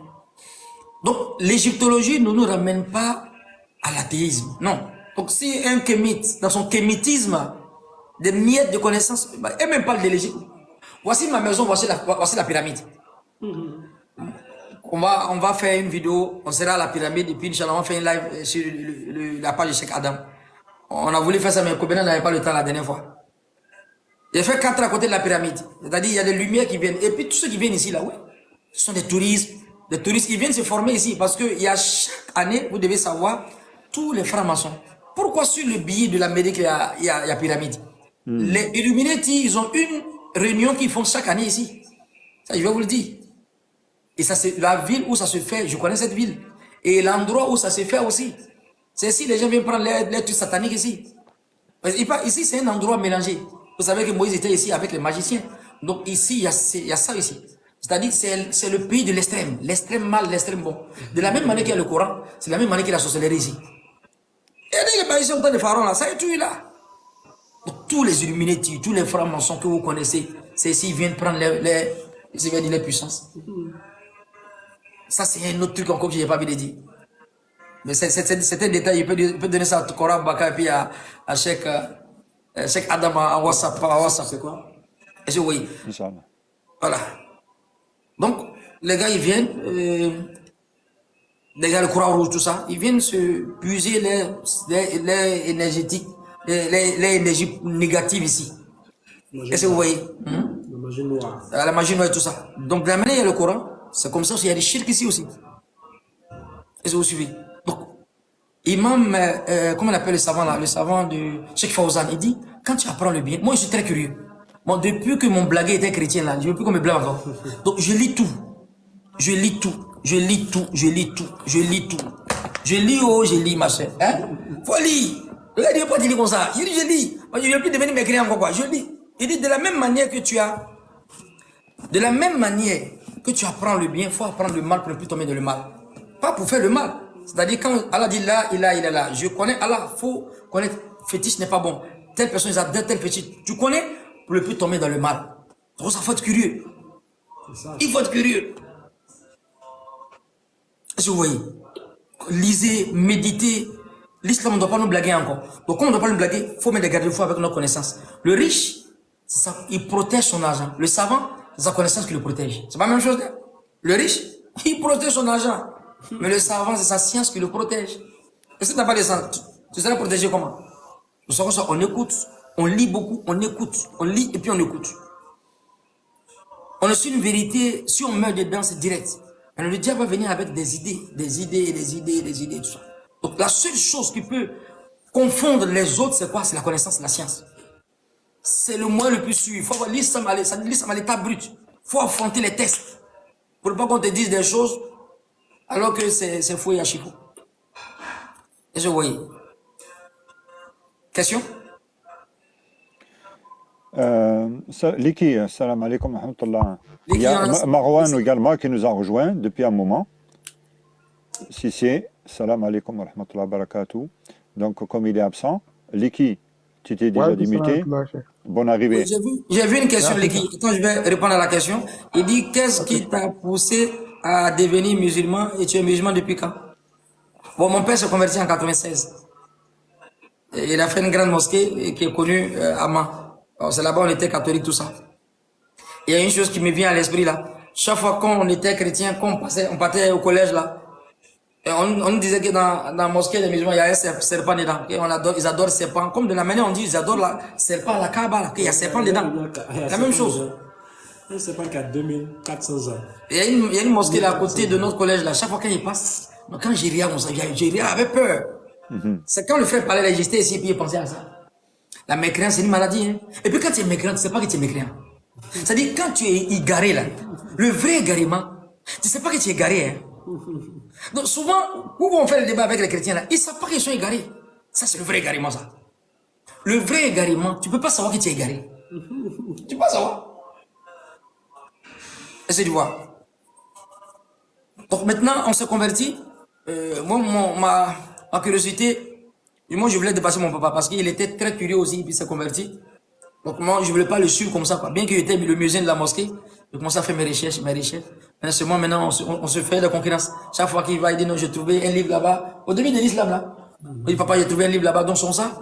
Donc, l'égyptologie ne nous ramène pas à l'athéisme, non. Donc, si un kémite, dans son kémitisme, des miettes de connaissances, et même parle de l'Égypte. Voici ma maison, voici la pyramide. On va faire une vidéo, on sera à la pyramide, et puis Inch'Allah, on va faire une live sur la page de Cheikh Adam. On a voulu faire ça, mais Kobena n'avait pas le temps la dernière fois. J'ai fait 4 à côté de la pyramide. C'est-à-dire, il y a des lumières qui viennent. Et puis, tous ceux qui viennent ici, là, oui, ce sont des touristes. Des touristes, ils viennent se former ici. Parce que il y a chaque année, vous devez savoir, tous les francs-maçons. Pourquoi sur le billet de l'Amérique, il y a pyramide? Les Illuminati, ils ont une réunion qu'ils font chaque année ici. Ça, je vais vous le dire. Et ça, c'est la ville où ça se fait, je connais cette ville. Et l'endroit où ça se fait aussi. C'est ici, les gens viennent prendre les trucs sataniques ici. Ici, c'est un endroit mélangé. Vous savez que Moïse était ici avec les magiciens. Donc ici, il y a ça ici. C'est-à-dire, c'est le pays de l'extrême. L'extrême mal, l'extrême bon. De la même manière qu'il y a le Coran, c'est de la même manière qu'il y a la sorcellerie ici. Et les magiciens au temps de Pharaon, là, ça est tout là. Donc, tous les Illuminati, tous les francs-maçons que vous connaissez, c'est ici, ils viennent prendre les puissances. Ça, c'est un autre truc encore que je n'ai pas envie de dire. Mais c'est un détail, il peut donner ça à Cora Baka et puis à Cheikh Adam à WhatsApp. C'est quoi? Et je oui. Inch'Allah. Voilà. Donc, les gars, ils viennent, les gars, le Croix-Rouge, tout ça, ils viennent se puiser les énergétiques, les énergies négatives ici. Est-ce que vous voyez? La magie noire. La magie noire et tout ça. Donc, de la manière, il y a le Coran, c'est comme ça, il y a des shirks ici aussi. Est-ce que vous suivez? Donc, Imam, comment on appelle le savant là? Le savant de Cheikh Fawzan, il dit, quand tu apprends le bien, moi je suis très curieux. Moi, depuis que mon blagueur était chrétien là, je ne veux plus qu'on me blague encore. Donc, je lis tout. Je lis tout. Je lis tout. Je lis tout. Je lis tout. Je lis, oh, je lis, ma soeur. Hein? Faut lire. Le gars, il ne veut pas dire comme ça. Il dit, je lis. Moi, je ne veux plus devenir mécréant encore quoi. Je lis. Il dit, de la même manière que tu as, de la même manière que tu apprends le bien, il faut apprendre le mal pour ne plus tomber dans le mal. Pas pour faire le mal. C'est-à-dire, quand Allah dit là, il est là. Je connais Allah, il faut connaître. Fétiche n'est pas bon. Telle personne, ils adorent tel fétiche. Tu connais pour ne plus tomber dans le mal. Donc, ça faut être curieux. Il faut être curieux. Est-ce que vous voyez? Lisez, méditez. L'islam ne doit pas nous blaguer encore. Donc, comme on ne doit pas nous blaguer, il faut mettre des garde-fous avec nos connaissances. Le riche, c'est ça, il protège son argent. Le savant, c'est sa connaissance qui le protège. C'est pas la même chose. Là. Le riche, il protège son argent. Mais le savant, c'est sa science qui le protège. Et si tu n'as pas de science, tu seras protégé comment? Nous savons ça, on écoute, on lit beaucoup, on écoute, on lit et puis on écoute. On a su une vérité, si on meurt dedans, c'est direct. Mais le diable va venir avec des idées, tout ça. Donc la seule chose qui peut confondre les autres, c'est quoi? C'est la connaissance, la science. C'est le moyen le plus sûr. Il faut avoir l'islam à l'état brut. Il faut affronter les tests. Pour ne pas qu'on te dise des choses alors que c'est faux et archi faux. Et je voyais. Question? Liki, salam alaikum wa rahmatullah. Il y a Marwan également qui nous a rejoint depuis un moment. Si c'est, salam alaikum wa rahmatullah barakatuh. Donc, comme il est absent, Liki, tu t'es déjà limité. Bonne arrivée. J'ai vu une question, Liki. Quand je vais répondre à la question, il dit, qu'est-ce qui t'a poussé à devenir musulman et tu es musulman depuis quand? Bon, mon père s'est converti en 96. Et il a fait une grande mosquée qui est connue à Man. C'est là-bas on était catholique, tout ça. Il y a une chose qui me vient à l'esprit là. Chaque fois qu'on était chrétien, on partait au collège là, et on nous disait que dans la mosquée des musulmans, il y a un serpent dedans. Et ils adorent le serpent. Comme de la manière on dit, ils adorent le serpent à la Kaaba, là, qu'il y a serpent dedans. La même chose. Un serpent qui a 2400 ans. Il y a une mosquée là à côté de notre collège là. Chaque fois qu'il passe, quand j'ai rien, j'ai rien avec peur. C'est quand le frère parlait de la justice ici, puis il pensait à ça. La mécréance, c'est une maladie. Hein? Et puis quand tu es mécréant, tu ne sais pas que tu es mécréant. C'est-à-dire, quand tu es égaré, là, le vrai égarement, tu ne sais pas que tu es égaré. Hein? Donc souvent, où on fait le débat avec les chrétiens, là, ils ne savent pas qu'ils sont égarés. Ça, c'est le vrai égarement, ça. Le vrai égarement, tu ne peux pas savoir que tu es égaré. Tu ne peux pas savoir. Essaye de voir. Donc maintenant, on s'est converti. Moi, ma curiosité, moi, je voulais dépasser mon papa parce qu'il était très curieux aussi, puis il s'est converti. Donc moi, je voulais pas le suivre comme ça, quoi. Bien qu'il était le musée de la mosquée, je commençais à faire mes recherches. Mais seulement maintenant, on se fait de concurrence. Chaque fois qu'il va, il dit non, j'ai trouvé un livre là-bas. Au début de l'islam, là. Il dit, papa, j'ai trouvé un livre là-bas, donc son ça.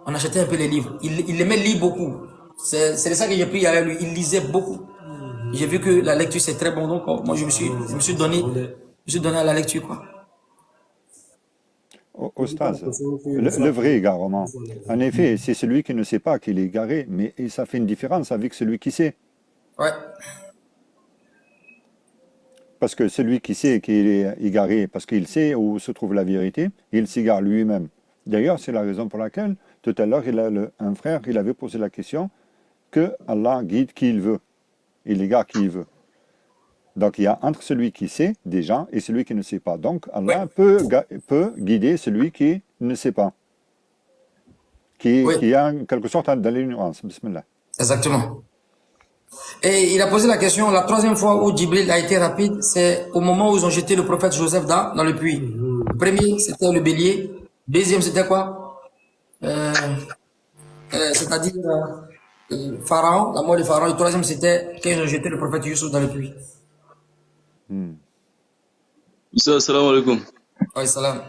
On achetait un peu les livres. Il aimait lire beaucoup. C'est ça que j'ai pris avec lui. Il lisait beaucoup. J'ai vu que la lecture, c'est très bon. Donc, moi, je me suis donné à la lecture, quoi. Ostaz, le vrai égarement. En effet, c'est celui qui ne sait pas qu'il est égaré, mais ça fait une différence avec celui qui sait. Ouais. Parce que celui qui sait qu'il est égaré, parce qu'il sait où se trouve la vérité, il s'égare lui-même. D'ailleurs, c'est la raison pour laquelle, tout à l'heure, un frère, il avait posé la question que Allah guide qui il veut. Il égare qui il veut. Donc, il y a entre celui qui sait déjà et celui qui ne sait pas. Donc, Allah Oui. peut guider celui qui ne sait pas, qui Oui, est en quelque sorte dans l'ignorance. Bismillah. exactement. Et il a posé la question, la troisième fois où Djibril a été rapide, c'est au moment où ils ont jeté le prophète Joseph dans le puits. Le premier, c'était le bélier. Deuxième, c'était quoi? C'est-à-dire Pharaon, la mort de Pharaon. Le troisième, c'était quand ils ont jeté le prophète Youssouf dans le puits. Salam alaikum. Oui, salam.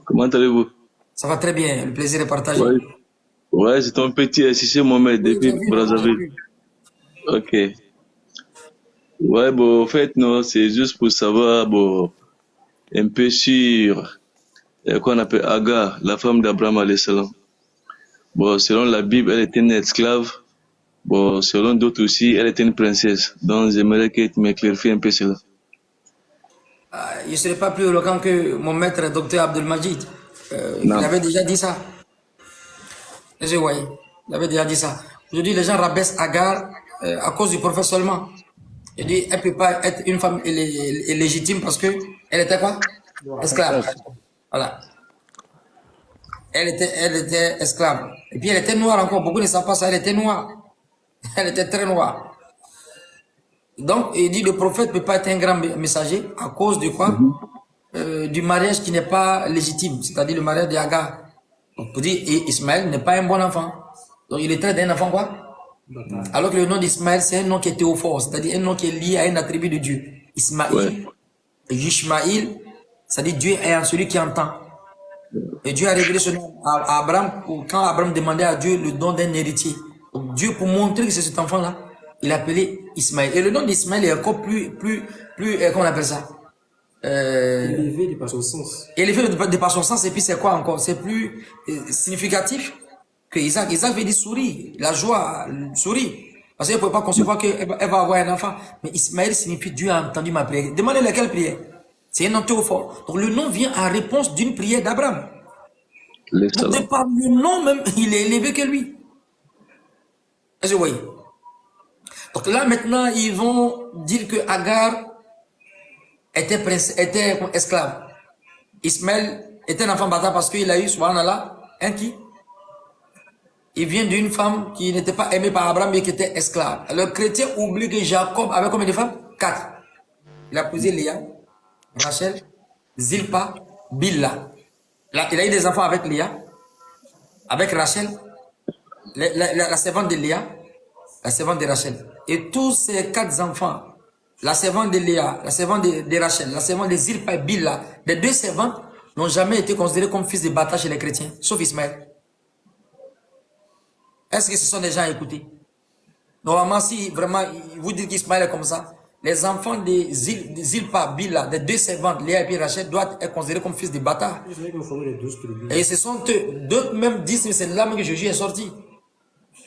Comment allez-vous? Ça va très bien, le plaisir est partagé. Ouais, ouais, c'est ton petit Sissé Mohamed Oui, depuis Brazzaville. Ok. Ouais, bon, en fait, non, c'est juste pour savoir, bon, un peu sur qu'on appelle Agar, la femme d'Abraham alayhi salam. Bon, selon la Bible, elle était une esclave. Bon, selon d'autres aussi, elle était une princesse. Donc, j'aimerais que tu m'éclairifies un peu cela. Je ne serais pas plus éloquent que mon maître, docteur Abdelmajid. Il avait déjà dit ça. Je voyais. Il avait déjà dit ça. Aujourd'hui, les gens rabaissent Agar à cause du prophète seulement. Il dit, elle ne peut pas être une femme légitime parce que elle était quoi? Esclave. Voilà. Elle était esclave. Et puis elle était noire encore. Beaucoup ne savent pas ça. Elle était noire. Elle était très noire. Donc, il dit, le prophète ne peut pas être un grand messager à cause de quoi? Du mariage qui n'est pas légitime. C'est-à-dire le mariage d'Agar. Donc, pour dire, Ismaël n'est pas un bon enfant. Donc, il est traité d'un enfant quoi? Alors que le nom d'Ismaël, c'est un nom qui est théophore, c'est-à-dire un nom qui est lié à un attribut de Dieu. Ismaël, Yishmaïl, c'est-à-dire Dieu est celui qui entend. Et Dieu a révélé ce nom à Abraham quand Abraham demandait à Dieu le don d'un héritier. Donc Dieu, pour montrer que c'est cet enfant-là, il a appelé Ismaël. Et le nom d'Ismaël est encore plus, comment on appelle ça? Élevé de par son sens. Élevé de par son sens, et puis c'est quoi encore? C'est plus significatif que Isaac. Isaac veut dire souris, la joie, souris. Parce qu'elle ne pouvait pas concevoir qu'elle va avoir un enfant. Mais Ismaël signifie Dieu a entendu ma prière. Demandez laquelle prière. C'est un nom théophore. Donc le nom vient en réponse d'une prière d'Abraham. Donc de par le nom même, il est élevé que lui. Est-ce que vous voyez? Donc là maintenant, ils vont dire que Agar était esclave. Ismaël était un enfant bâtard parce qu'il a eu, subhanallah, un qui? Il vient d'une femme qui n'était pas aimée par Abraham mais qui était esclave. Alors, le chrétien oublie que Jacob avait combien de femmes? 4. Il a posé Léa, Rachel, Zilpa, Bilha. Là, il a eu des enfants avec Léa, avec Rachel, la servante de Léa, la servante de Rachel. Et tous ces 4 enfants, la servante de Léa, la servante de Rachel, la servante de Zilpa et Bilha, les 2 servantes n'ont jamais été considérés comme fils de bâtard chez les chrétiens, sauf Ismaël. Est-ce que ce sont des gens à écouter? Normalement, si vraiment vous dites qu'Ismaël est comme ça, les enfants de Zilpa, Bilha, des 2 servantes, Léa et puis Rachel, doivent être considérés comme fils de bâtard. Et ce sont eux. D'autres même disent que c'est là que Jésus est sorti.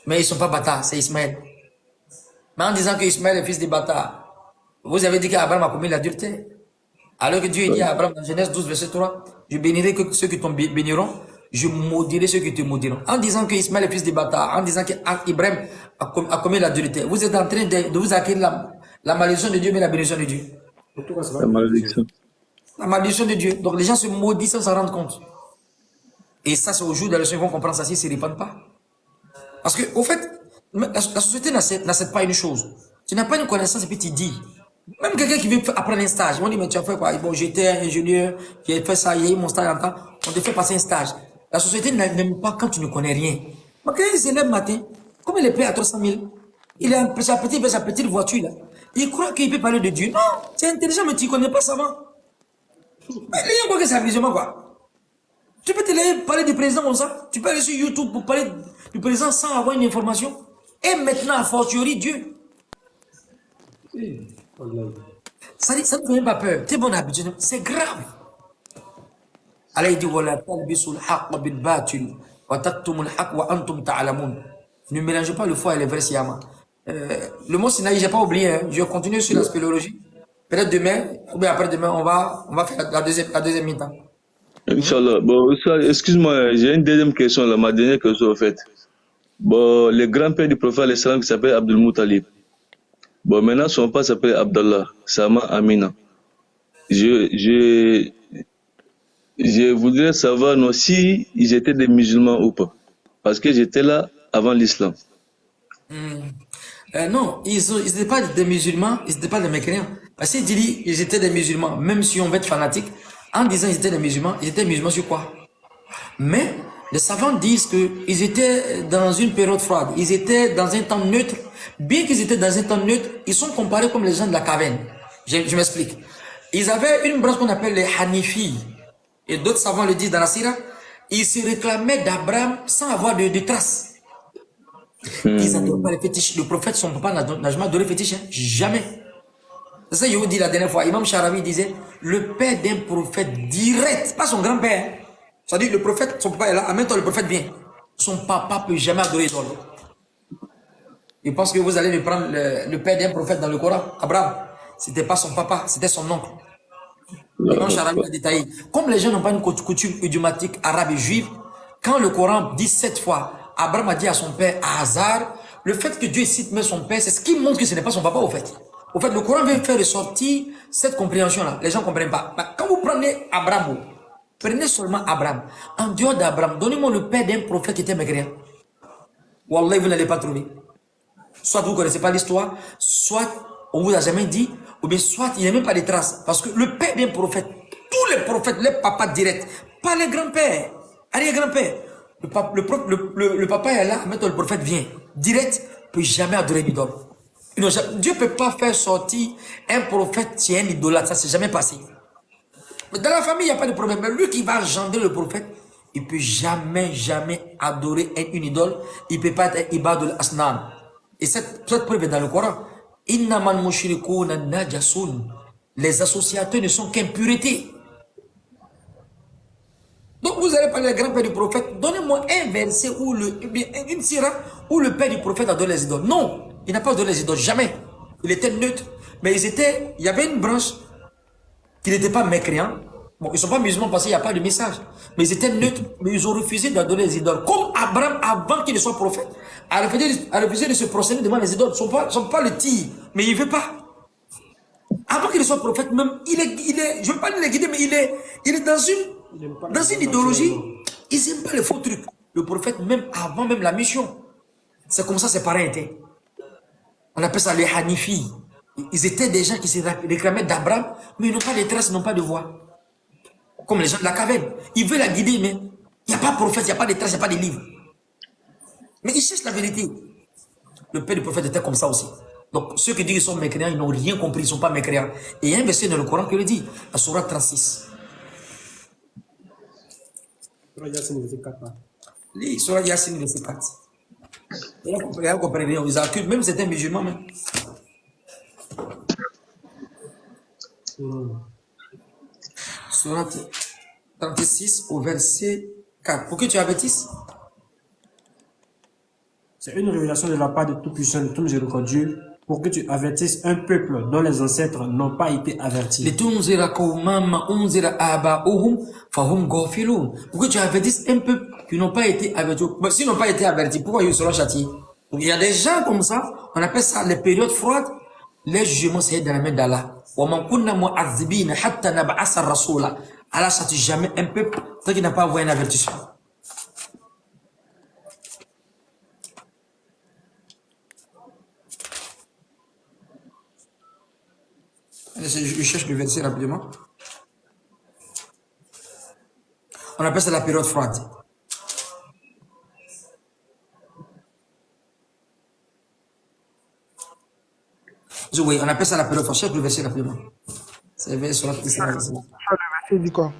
Mais ils ne sont pas bâtards, c'est Ismaël. Mais en disant que Ismaël est fils de bâtard, vous avez dit qu'Abraham a commis l'adultère. Alors que Dieu dit à Abraham dans Genèse 12, verset 3, je bénirai que ceux qui te béniront, je maudirai ceux qui te maudiront. En disant que Ismaël est fils de bâtard, en disant qu'Ibrahim a commis l'adultère, vous êtes en train de vous acquérir la malédiction de Dieu, mais la bénédiction de Dieu. La malédiction. La malédiction de Dieu. Donc les gens se maudissent sans s'en rendre compte. Et ça, c'est au jour de la leçon qu'ils vont comprendre ça s'ils ne se répandent pas. Parce que, au fait, la société n'accepte pas une chose. Tu n'as pas une connaissance et puis tu dis. Même quelqu'un qui veut apprendre un stage, on dit, mais tu as fait quoi? Bon, j'étais ingénieur, j'ai fait ça, j'ai eu mon stage en temps, on te fait passer un stage. La société n'aime pas quand tu ne connais rien. Mais quand il se lève matin, comme il est payé à 300 000, il a sa petite voiture là. Il croit qu'il peut parler de Dieu. Non, c'est intelligent, mais tu ne connais pas savant. Mais les gens croient que c'est amusement, quoi. Tu peux te parler du président comme ça. Tu peux aller sur YouTube pour parler du président sans avoir une information. Et maintenant, a fortiori, Dieu. Ça ne fait même pas peur. C'est bon habitude. C'est grave. Allah dit wala talbisul haqq bil batil wa taktumul haqq wa antum ta'lamun. Ne mélangez pas le faux et le vrai sciemment. Le mot Sinaï, j'ai pas oublié. Hein. Je vais continuer sur la spéléologie. Peut-être demain ou bien après-demain, on va faire la deuxième mi-temps. Inch'Allah. Bon, excuse-moi, j'ai une deuxième question là, ma dernière question en fait. Bon, le grand-père du prophète qui s'appelle Abdul Muttalib. Bon, maintenant, son père s'appelle Abdallah, Sama Amina. Je, je, je voudrais savoir non, si ils étaient des musulmans ou pas. Parce que j'étais là avant l'islam. Non, ils n'étaient pas des musulmans, ils n'étaient pas des mécréants. Parce qu'il dit ils étaient des musulmans, même si on veut être fanatique, en disant ils étaient des musulmans, ils étaient musulmans sur quoi? Mais les savants disent qu'ils étaient dans une période froide, ils étaient dans un temps neutre. Bien qu'ils étaient dans un temps neutre, ils sont comparés comme les gens de la caverne. Je m'explique. Ils avaient une branche qu'on appelle les Hanifi. Et d'autres savants le disent dans la Sira. Ils se réclamaient d'Abraham sans avoir de traces. Ils n'adoraient pas les fétiches. Le prophète, son papa, n'a jamais adoré les fétiches. Hein? Jamais. C'est ça que je vous dis la dernière fois. Imam Sharawi disait, le père d'un prophète direct, pas son grand-père. C'est-à-dire le prophète, son papa est là, en même temps le prophète vient. Son papa ne peut jamais adorer l'idole. Je pense que vous allez me prendre le père d'un prophète dans le Coran, Abraham. C'était pas son papa, c'était son oncle. Imam Sharawi a détaillé. Comme les gens n'ont pas une coutume idiomatique arabe et juive, quand le Coran dit 7 fois, Abraham a dit à son père, à Hazar, le fait que Dieu cite même son père, c'est ce qui montre que ce n'est pas son papa au fait. Au fait, le Coran vient faire ressortir cette compréhension-là. Les gens ne comprennent pas. Mais quand vous prenez Abraham, prenez seulement Abraham. En dehors d'Abraham, donnez-moi le père d'un prophète qui était mécréant. Wallah, vous n'allez pas trouver. Soit vous ne connaissez pas l'histoire, soit on vous a jamais dit, ou bien soit il n'y a même pas de traces. Parce que le père d'un prophète, tous les prophètes, les papas directs, pas les grands-pères, arrière-grands-pères. Le papa est là, maintenant le prophète vient. Direct, ne peut jamais adorer l'idole. Dieu ne peut pas faire sortir un prophète qui est un idolâtre, ça ne s'est jamais passé. Mais dans la famille, il n'y a pas de problème. Mais lui qui va engendrer le prophète, il ne peut jamais adorer une idole. Il ne peut pas être ibadul asnam. Et cette preuve est dans le Coran. Innamal mushrikouna najasun. Les associateurs ne sont qu'impuretés. Donc vous allez parler du grand-père du prophète. Donnez-moi un verset où une sira où le père du prophète adore les idoles. Non, il n'a pas adoré les idoles, jamais. Il était neutre. Mais il y avait une branche qui n'était pas mécréant. Bon, ils ne sont pas musulmans parce qu'il n'y a pas de message. Mais ils étaient neutres, mais ils ont refusé d'adorer les idoles. Comme Abraham, avant qu'il ne soit prophète, a refusé de se prosterner devant les idoles. Ils ne sont pas le tir, mais il ne veut pas. Avant qu'il ne soit prophète, même, je ne veux pas le guider, mais il est dans une idéologie. Ils n'aiment pas les faux trucs. Le prophète, même avant même la mission. C'est comme ça ses parents étaient. On appelle ça les Hanifi. Ils étaient des gens qui se réclamaient d'Abraham, mais ils n'ont pas de traces, ils n'ont pas de voix. Comme les gens de la caverne. Ils veulent la guider, mais il n'y a pas de prophète, il n'y a pas de traces, il n'y a pas de livre. Mais ils cherchent la vérité. Le père du prophète était comme ça aussi. Donc ceux qui disent qu'ils sont mécréants, ils n'ont rien compris, ils ne sont pas mécréants. Et il y a un verset dans le Coran qui le dit, à Surah 36. Lis Surah Yassine, verset 4. Et là, vous comprenez rien, ils accusent, même certains musulmans, même. Surah 36 au verset 4. Pour que tu avertisses? C'est une révélation de la part de Tout-Puissant, de tout miséricordieux, pour que tu avertisses un peuple dont les ancêtres n'ont pas été avertis. Pour que tu avertisses un peuple qui n'ont pas été avertis. S'ils n'ont pas été avertis, pourquoi ils seront châtiés? Donc, il y a des gens comme ça, on appelle ça les périodes froides. Les jugements, c'est dans la main d'Allah. Allah châtie jamais un peuple tant qu'il n'a pas envoyé un avertissement. Je cherche le verset rapidement. On appelle ça la période froide. Oui, on appelle ça la période froide. Cherche le verset rapidement. C'est le verset sur la Le verset dit quoi?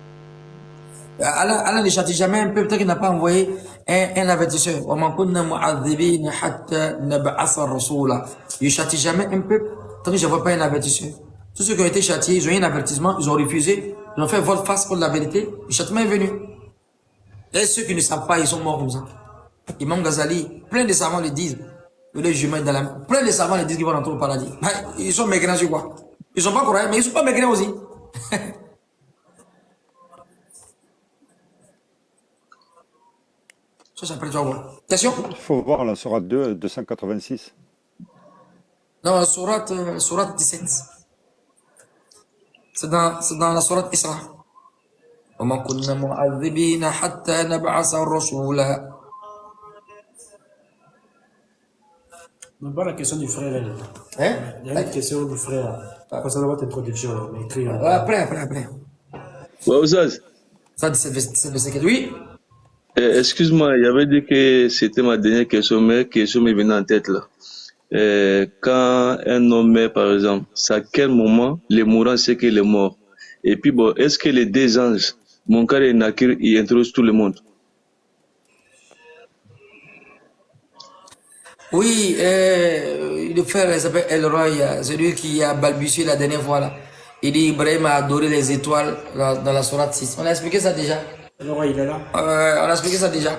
Allah ne châtie jamais un peuple tant qu'il n'a pas envoyé un avertisseur. Il ne châtie jamais un peuple tant que je ne vois pas un avertisseur. Tous ceux qui ont été châtiés, ils ont eu un avertissement, ils ont refusé, ils ont fait volte face pour la vérité, le châtiment est venu. Et ceux qui ne savent pas, ils sont morts comme ça. Imam Ghazali, plein de savants le disent. Les jumeaux dans la main. Plein de savants le disent qu'ils vont rentrer au paradis. Ils sont mécréants sur quoi? Ils ne sont pas croyants, mais ils ne sont pas mécréants aussi. Ça, c'est après toi voir. Question? Il faut voir la Sourate 2, 286. Non, surat 17. C'est dans la surat Isra. وَمَا كُنَّا مُعَذِّبِينَ حَتَّى نَبْعَثَ رَسُولًا. Non, pas la question du frère. Là. Hein? Il y a une question du frère concernant votre introduction. Là, mais écrit, là. Après. Ouais, Oustaz, Ça, 17 verset 4. Oui. excuse-moi, il avait dit que c'était ma dernière question, mais question m'est venue en tête là. Quand un homme meurt, par exemple, c'est à quel moment les mourants sait qu'il est mort? Et puis bon, est-ce que les deux anges, Munkar et Nakir, ils introduisent tout le monde? Oui, le frère il s'appelle Elroy, celui qui a balbutié la dernière fois là. Il dit Ibrahim a adoré les étoiles dans la sourate 6. On a expliqué ça déjà. Alors, il est là. On a expliqué ça déjà.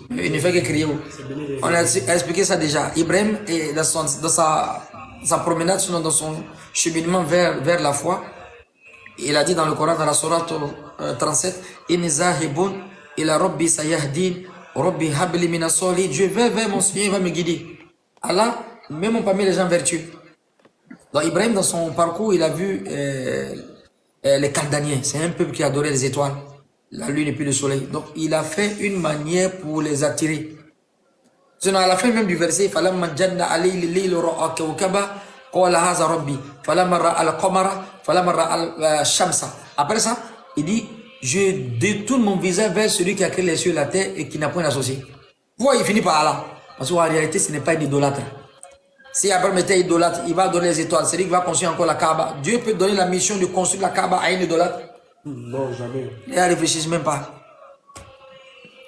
Il ne fait que crier. On a expliqué ça déjà. Ibrahim, dans sa promenade, sinon dans son cheminement vers la foi, il a dit dans le Coran, dans la sourate 37, Inni zahibun ila rabbi sayahdin, rabbi habli mina soli. Je vais vers mon Seigneur, il va me guider. Allah, même parmi les gens vertueux. Donc Ibrahim, dans son parcours, il a vu les Caldaniens. C'est un peuple qui adorait les étoiles, la lune et puis le soleil. Donc il a fait une manière pour les attirer. Sinon, à la fin même du verset, فَلَمَّا جَنَّ عَلَيْهِ اللَّيْلُ رَأَى كَوْكَبًا قَالَ هَذَا رَبِّي فَلَمَّا رَأَى الْقَمَرَ فَلَمَّا رَأَى الشَّمْسَ. Après ça, il dit, je détourne mon visage vers celui qui a créé les cieux et la terre et qui n'a point d'associé. Pourquoi il finit par Allah? Parce qu'en réalité, ce n'est pas un idolâtre. Si Abraham était idolâtre, il va donner les étoiles. C'est lui qui va construire encore la Kaaba. Dieu peut donner la mission de construire la Kaaba à un idolâtre? Non, jamais. Il ne réfléchissent même pas.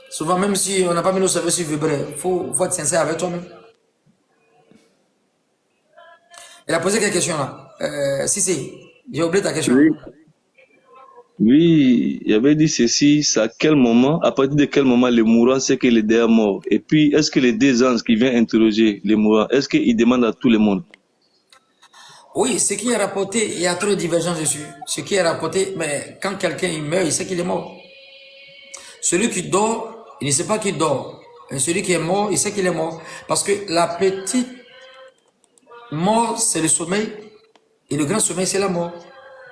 Souvent, même si on n'a pas mis nos services vibrés, il faut être sincère avec toi-même. Il a posé quelques questions là. Si, j'ai oublié ta question. Oui. Oui, il avait dit ceci, c'est à quel moment, à partir de quel moment les mourants sait qu'il est déjà mort? Et puis, est-ce que les deux anges qui viennent interroger les mourants, est-ce qu'ils demandent à tout le monde? Oui, ce qui est rapporté, il y a trop de divergences dessus. Ce qui est rapporté, mais quand quelqu'un il meurt, il sait qu'il est mort. Celui qui dort, il ne sait pas qu'il dort. Et celui qui est mort, il sait qu'il est mort. Parce que la petite mort, c'est le sommeil. Et le grand sommeil, c'est la mort.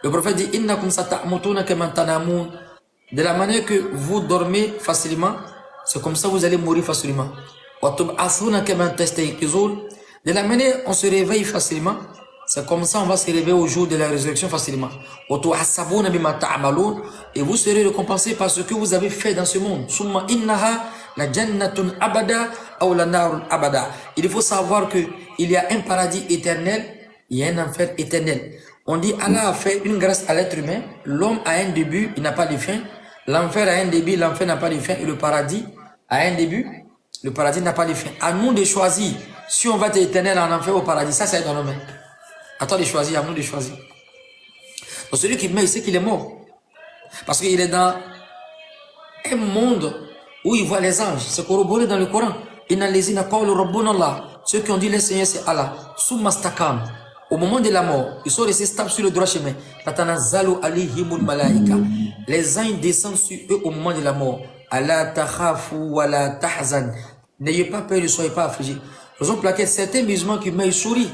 Le prophète dit, Innakum sata'mutuna kaman tanamun. De la manière que vous dormez facilement, c'est comme ça que vous allez mourir facilement. Wa tub'athuna kaman tastayqizun. De la manière on se réveille facilement, c'est comme ça on va se réveiller au jour de la résurrection facilement. Wa tu'hassabuna bima ta'malun. Et vous serez récompensé par ce que vous avez fait dans ce monde. Summa innaha la jannatun abada ou la narun abada. Il faut savoir que il y a un paradis éternel, il y a un enfer éternel. On dit Allah a fait une grâce à l'être humain. L'homme a un début, il n'a pas de fin. L'enfer a un début, l'enfer n'a pas de fin. Et le paradis a un début, le paradis n'a pas de fin. À nous de choisir si on va être éternel en enfer ou au paradis. Ça, c'est dans nos mains. À toi de choisir, à nous de choisir. Donc celui qui meurt, il sait qu'il est mort. Parce qu'il est dans un monde où il voit les anges. C'est corroboré dans le Coran. Ceux qui ont dit le Seigneur, c'est Allah. Summastakam. Au moment de la mort, ils sont restés stables sur le droit chemin. Les anges descendent sur eux au moment de la mort. Allah takhafu wa la tahzan. N'ayez pas peur, ne soyez pas affligés. Ils ont plaqué certains musulmans qui meurent, ils sourient.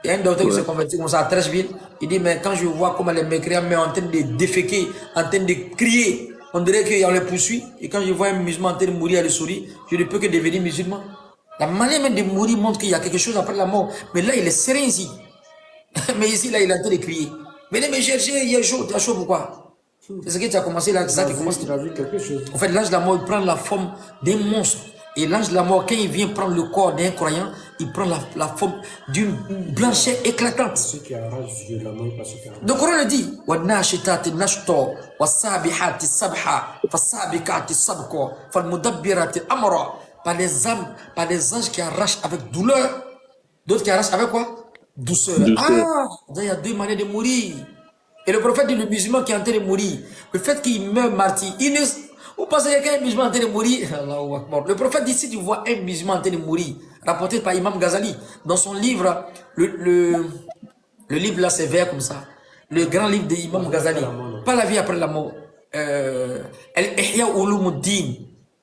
Il y a un docteur qui s'est converti comme ça à Trècheville. Il dit, mais quand je vois comment les mécréants meurent en train de déféquer, en train de crier, on dirait qu'on les poursuit. Et quand je vois un musulman en train de mourir, il sourit, je ne peux que devenir musulman. La manière même de mourir montre qu'il y a quelque chose après la mort. Mais là, il est serein ici. Mais ici, là, il est en train de crier. Venez me chercher, il y a chaud. Tu as chaud pourquoi? C'est ce que tu as commencé là, c'est ça qui commence. En fait, l'ange de la mort, il prend la forme d'un monstre. Et l'ange de la mort, quand il vient prendre le corps d'un croyant, il prend la forme d'une blancheur éclatante. Donc, on le dit, par les anges qui arrachent avec douleur, d'autres qui arrachent avec quoi? Douceur. Ah, il y a deux manières de mourir. Et le prophète dit, le musulman qui est en train de mourir, le fait qu'il meurt martyr, il ne... Vous pensez qu'il y a un musulman en train de mourir? Allahu Akbar. Le prophète dit, si tu vois un musulman en train de mourir, rapporté par Imam Ghazali, dans son livre, le livre là, c'est vert comme ça, le grand livre d'Imam Ghazali, pas la vie après la mort, Al-Ihya Ulumuddin,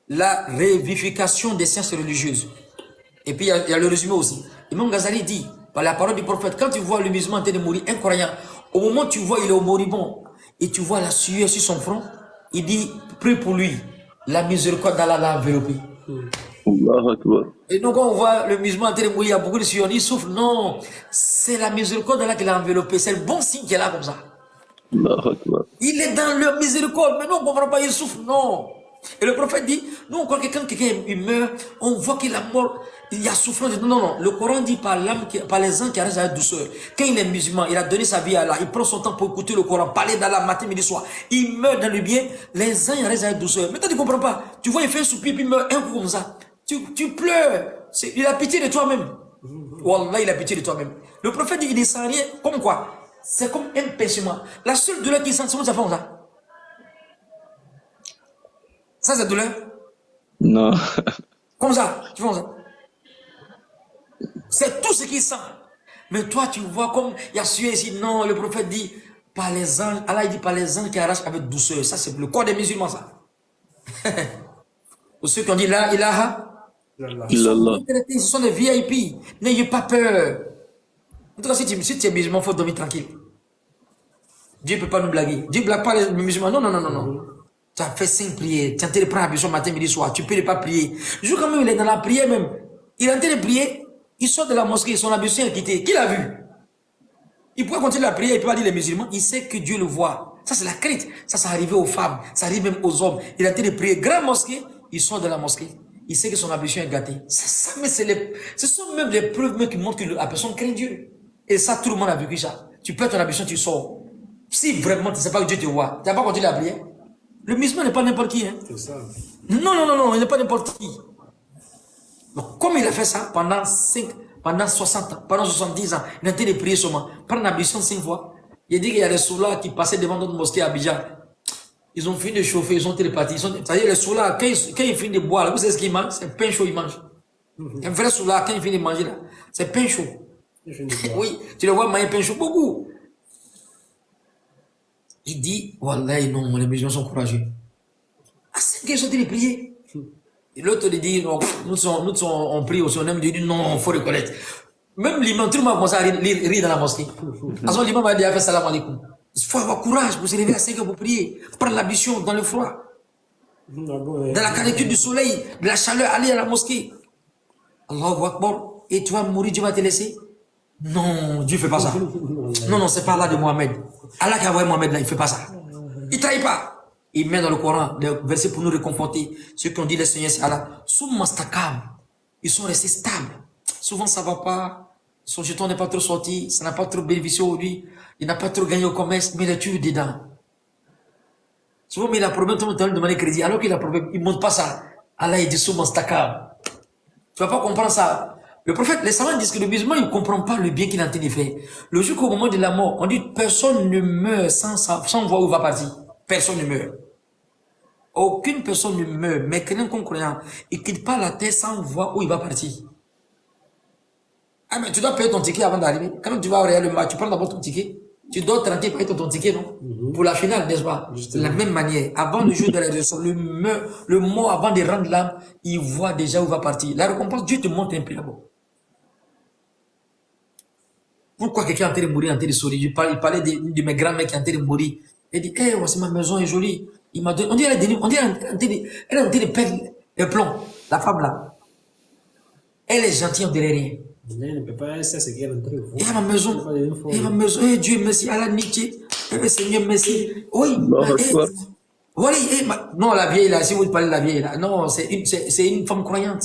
la révivification des sciences religieuses. Et puis il y a le résumé aussi. Imam Ghazali dit, par la parole du prophète, quand tu vois le musulman en train de mourir, incroyable, au moment où tu vois il est au moribond, et tu vois la sueur sur son front, il dit, prie pour lui, la miséricorde d'Allah l'a enveloppé. Allahu Akbar. Et donc, quand on voit le musulman en train de mourir, il y a beaucoup de sueur, il souffre. Non, c'est la miséricorde d'Allah qui l'a enveloppé. C'est le bon signe qu'il est là comme ça. Allahu Akbar. Il est dans leur miséricorde. Mais non, on ne comprend pas, il souffre. Non. Et le prophète dit, nous, on croit que quand quelqu'un meurt, on voit qu'il a mort, il y a souffrance. Non, non. Le Coran dit par les uns qui restent avec douceur. Quand il est musulman, il a donné sa vie à Allah, il prend son temps pour écouter le Coran, parler d'Allah matin, midi, soir. Il meurt dans le bien, les uns ils restent avec douceur. Mais toi, tu ne comprends pas. Tu vois, il fait un soupir, puis il meurt un coup comme ça. Tu pleures. Il a pitié de toi-même. Wallah, il a pitié de toi-même. Le prophète dit, il ne sent rien. Comme quoi? C'est comme un pincement. La seule douleur qu'il sent, c'est comment ça fait comme ça? Ça, c'est douleur? Non. Comme ça, tu vois ça? C'est tout ce qu'il sent. Mais toi, tu vois comme il y a celui ici. Non, le prophète dit, par les anges, Allah il dit par les anges qui arrachent avec douceur. Ça, c'est le corps des musulmans, ça. Pour ceux qui ont dit la ilaha, ce sont des VIP. N'ayez pas peur. En tout cas, si tu es musulman, il faut dormir tranquille. Dieu ne peut pas nous blaguer. Dieu ne blague pas les musulmans. Non, non, non, non, non. Tu as fait 5 prières. Tu es en train de prendre l'ablution matin, midi, soir. Tu peux ne pas prier. Le jour quand même, il est dans la prière même. Il est en train de prier. Il sort de la mosquée. Son ablution est quittée. Qui l'a vu? Il pourrait continuer la prière. Il ne peut pas dire les musulmans. Il sait que Dieu le voit. Ça, c'est la crainte. Ça arrivé aux femmes. Ça arrive même aux hommes. Il est en train de prier. Grande mosquée. Il sort de la mosquée. Il sait que son ablution est gâtée. Ça, mais ce sont même les preuves même qui montrent que la personne craint Dieu. Et ça, tout le monde a vécu ça. Tu perds ton ablution, tu sors. Si vraiment tu ne sais pas que Dieu te voit, tu n'as pas continué la prière. Le musulman n'est pas n'importe qui. Hein. C'est ça. Non, non, non, non, il n'est pas n'importe qui. Donc, comme il a fait ça pendant 60 ans, pendant 70 ans, il a été de prier seulement, prendre l'ablution 5 fois. Il a dit qu'il y a des soulats qui passaient devant notre mosquée à Abidjan. Ils ont fini de chauffer, ils sont télépathis. C'est-à-dire les soulats, quand ils finissent de boire, là, vous savez ce qu'ils mangent? C'est pain chaud, ils mangent. Un vrai soulard, quand il finit de manger, là, c'est pain chaud. Oui, tu le vois manger pain chaud, beaucoup. Il dit, Wallah, non, les musulmans sont courageux. À 5 heures, ils sont en train de prier. Et l'autre lui dit, non, on prie aussi, on aime Dieu. Il dit, non, il faut reconnaître. Même l'imam, tout le monde a commencé à rire dans la mosquée. À son l'imam a dit, fait salam alaikum. Il faut avoir courage pour se lever à 5 heures pour prier. Prendre l'ablution dans le froid. Dans la canicule du soleil, de la chaleur, aller à la mosquée. Allahu Akbar. Et tu vas mourir, Dieu va te laisser? Non, Dieu ne fait pas ça. Non, non, c'est pas Allah de Mohamed. Allah qui a envoyé Mohamed là, il ne fait pas ça. Il ne trahit pas. Il met dans le Coran des versets pour nous réconforter. Ceux qui ont dit le Seigneur c'est Allah. Ils sont restés stables. Souvent ça ne va pas. Son jeton n'est pas trop sorti. Ça n'a pas trop bénéficié aujourd'hui. Il n'a pas trop gagné au commerce, mais il est toujours dedans. Souvent, mais il a problème, tout le monde lui demande crédit. Alors qu'il a problème, il ne montre pas ça. Allah, il dit Tu ne vas pas comprendre ça. Le prophète, les savants disent que le musulman, il ne comprend pas le bien qu'il est en train de faire. Le jour qu'au moment de la mort, on dit personne ne meurt sans voir où il va partir. Personne ne meurt. Aucune personne ne meurt, mais quelqu'un comme croyant, il ne quitte pas la terre sans voir où il va partir. Ah, mais tu dois payer ton ticket avant d'arriver. Quand tu vas regarder le match, tu prends d'abord ton ticket. Tu dois tranquille payer ton ticket, non? Pour la finale, n'est-ce pas? De la même manière, avant le jour de la résurrection, le mort, avant de rendre l'âme, il voit déjà où il va partir. La récompense, Dieu te montre un peu là-bas. Pourquoi quelqu'un est en train de mourir, en train de sourire? Il parlait de mes grands-mères qui sont en train de mourir. Il dit, eh, voici ma maison est jolie. Il m'a donné, on dirait elle est en train de perdre le plomb, la femme là. Elle est gentille, on dirait rien. Elle ne peut pas, ça c'est qu'elle est en train de voir. Et ma maison, eh, Dieu merci, Allah niqué, eh, Seigneur merci. Oui, voilà, non, la vieille là, si vous parlez de la vieille là, non, c'est une femme croyante.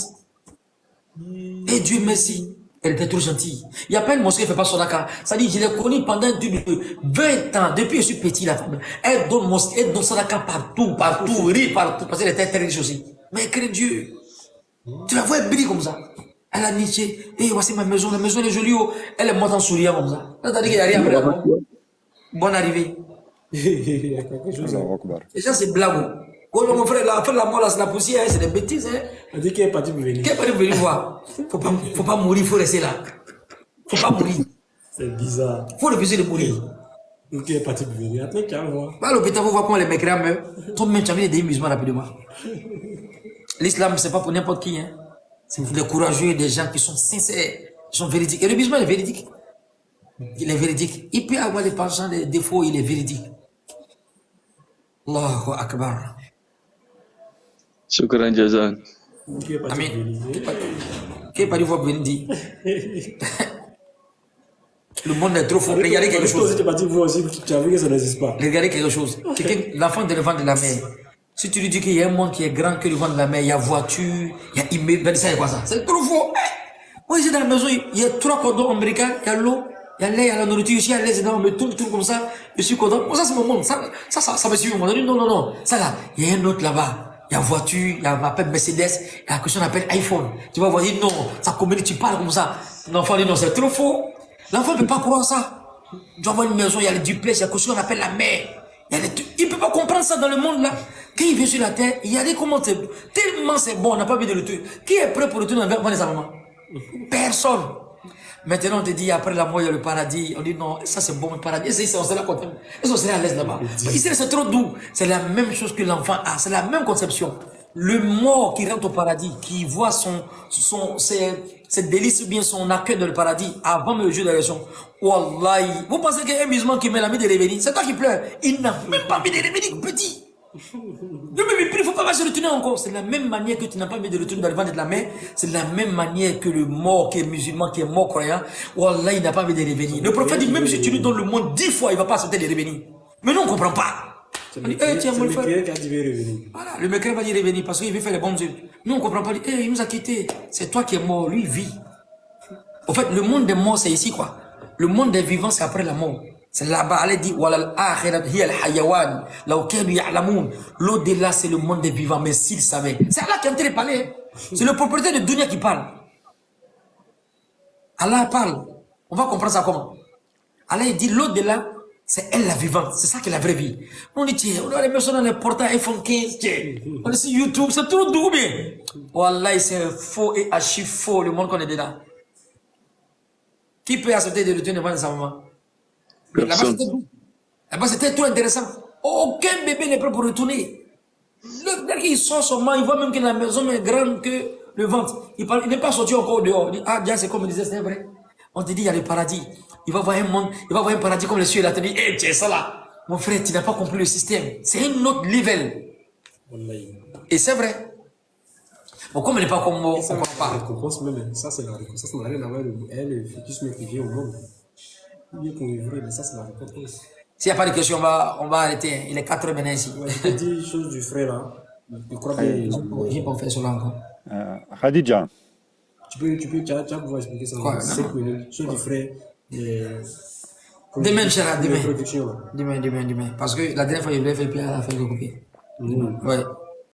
Eh, Dieu merci. Elle était trop gentille. Il n'y a pas une mosquée qui ne fait pas son accord. Ça dit, je l'ai connue pendant 20 ans. Depuis que je suis petit, la femme. Elle donne son accord partout, rit partout, parce qu'elle était très riche aussi. Mais elle craint Dieu. Tu la vois, elle brille comme ça. Elle a niché. Eh, voici ma maison. La maison elle est jolie. Oh. Elle est morte en souriant comme ça. Là, t'as dit qu'il n'y a rien après là. Bonne arrivée. Il y a quelque chose. Et ça, c'est blague. Quand mon frère, la mort là, c'est la poussière, c'est des bêtises. Hein. On dit qu'elle est partie pour venir. Qu'elle est partie pour venir voir. Faut pas mourir, il faut rester là. Faut pas mourir. C'est bizarre. Faut refuser de mourir. Donc elle est partie pour venir. Attends, tu vas voir. À l'hôpital, vous voyez comment les mecs meurent. Toi-même, tu as vu des musulmans rapidement. L'islam, c'est pas pour n'importe qui. Hein. des courageux, des gens qui sont sincères, qui sont véridiques. Et le musulman est véridique. Il est véridique. Il peut avoir des penchants, des défauts, il est véridique. Allahu Akbar. Shukran Jazan. Amin. Qui est pas du voix dit? Le monde est trop fort. Regardez quelque chose. Regardez quelque chose. L'enfant de le vent de la mer. Si tu lui dis qu'il y a un monde qui est grand que le vent de la mer, il y a voiture, il y a immeuble, ben ça, il y a quoi ça? C'est trop fort. Moi, ici dans la maison, il y a 3 cordons américains, il y a l'eau, il y a l'air, il y a la nourriture, ici, il y a l'air, on me tourne comme ça, je suis content. Moi, ça, c'est mon monde. Ça me suit au monde. Non. Ça là, il y a un autre là-bas. Il y a voiture, il y a appelle Mercedes, il y a quelque chose qu'on appelle iPhone. Tu vas voir, dire non, ça communique, tu parles comme ça. L'enfant dit non, c'est trop faux. L'enfant ne peut pas croire ça. Tu vas voir une maison, il y a le duplex, il y a quelque chose qu'on appelle la mer. Il ne peut pas comprendre ça dans le monde là. Quand il vient sur la terre, il y a des comment tellement c'est bon, on n'a pas envie de le tuer. Qui est prêt pour le tuer devant les amants? Personne. Maintenant, on te dit, après la mort, il y a le paradis. On dit, non, ça c'est bon, le paradis. Et on serait content. Et on serait à l'aise là-bas. Ici, c'est trop doux. C'est la même chose que l'enfant a. C'est la même conception. Le mort qui rentre au paradis, qui voit ses délices ou bien son accueil dans le paradis, avant le jeu de l'élection. Wallahi. Vous pensez qu'il y a un musulman qui met l'ami de revenir? C'est toi qui pleures. Il n'a même pas mis de revenir, petit. Il ne faut pas se retourner encore. C'est de la même manière que tu n'as pas mis de retourner dans le ventre de la mer. C'est de la même manière que le mort qui est musulman, qui est mort croyant. Wallah, il n'a pas envie de revenir. Le prophète dit, même si tu lui donnes le monde 10 fois, il ne va pas accepter de revenir. Mais nous, on ne comprend pas. C'est le mécréant qui a dit revenir. Voilà, le mécréant va dire revenir parce qu'il veut faire les bonnes œuvres. Nous, on ne comprend pas. Il nous a quittés. C'est toi qui es mort. Lui, il vit. En fait, le monde des morts, c'est ici, quoi. Le monde des vivants, c'est après la mort. C'est là-bas, elle dit, l'au-delà, c'est le monde des vivants, mais s'ils savaient. C'est Allah qui est en train de parler. C'est le propriétaire de Dunia qui parle. Allah parle. On va comprendre ça comment? Allah dit, l'au-delà, c'est elle la vivante. C'est ça qui est la vraie vie. On dit, tiens, on a les personnes dans les portails iPhone 15, tiens. On est sur YouTube, c'est tout doux, mais. Wallah, c'est faux et archi faux, le monde qu'on est dedans. Qui peut accepter de le tenir devant sa maman? Là-bas, c'était tout intéressant. Aucun bébé n'est prêt pour retourner. Dès qu'il sort son main, il voit même que la maison est grande que le ventre. Il n'est pas sorti encore dehors. Il dit, ah, bien, c'est comme il disait, c'est vrai. On te dit, il y a le paradis. Il va voir un monde, il va voir un paradis comme les cieux. Il a te dit, tiens, ça là. Mon frère, tu n'as pas compris le système. C'est un autre level. Et c'est vrai. Bon, comme elle n'est pas comme moi, on ne comprend pas. Récompense même, ça c'est la récompense. Ça n'a rien à voir avec le fœtus même qui vient au monde. Il est pour vivre, mais ça c'est la récompense. S'il n'y a pas de questions, on va arrêter. Il est 4 heures maintenant ici. Ouais, je te dis des choses du frère là. Je crois que j'ai pas fait cela encore. Khadija. Tu as pouvoir expliquer ça. Quoi, 5 minutes. Chose du frère. Demain, Inch'Allah, demain. Parce que la dernière fois, je l'ai fait, puis elle a fait le copier. Ouais.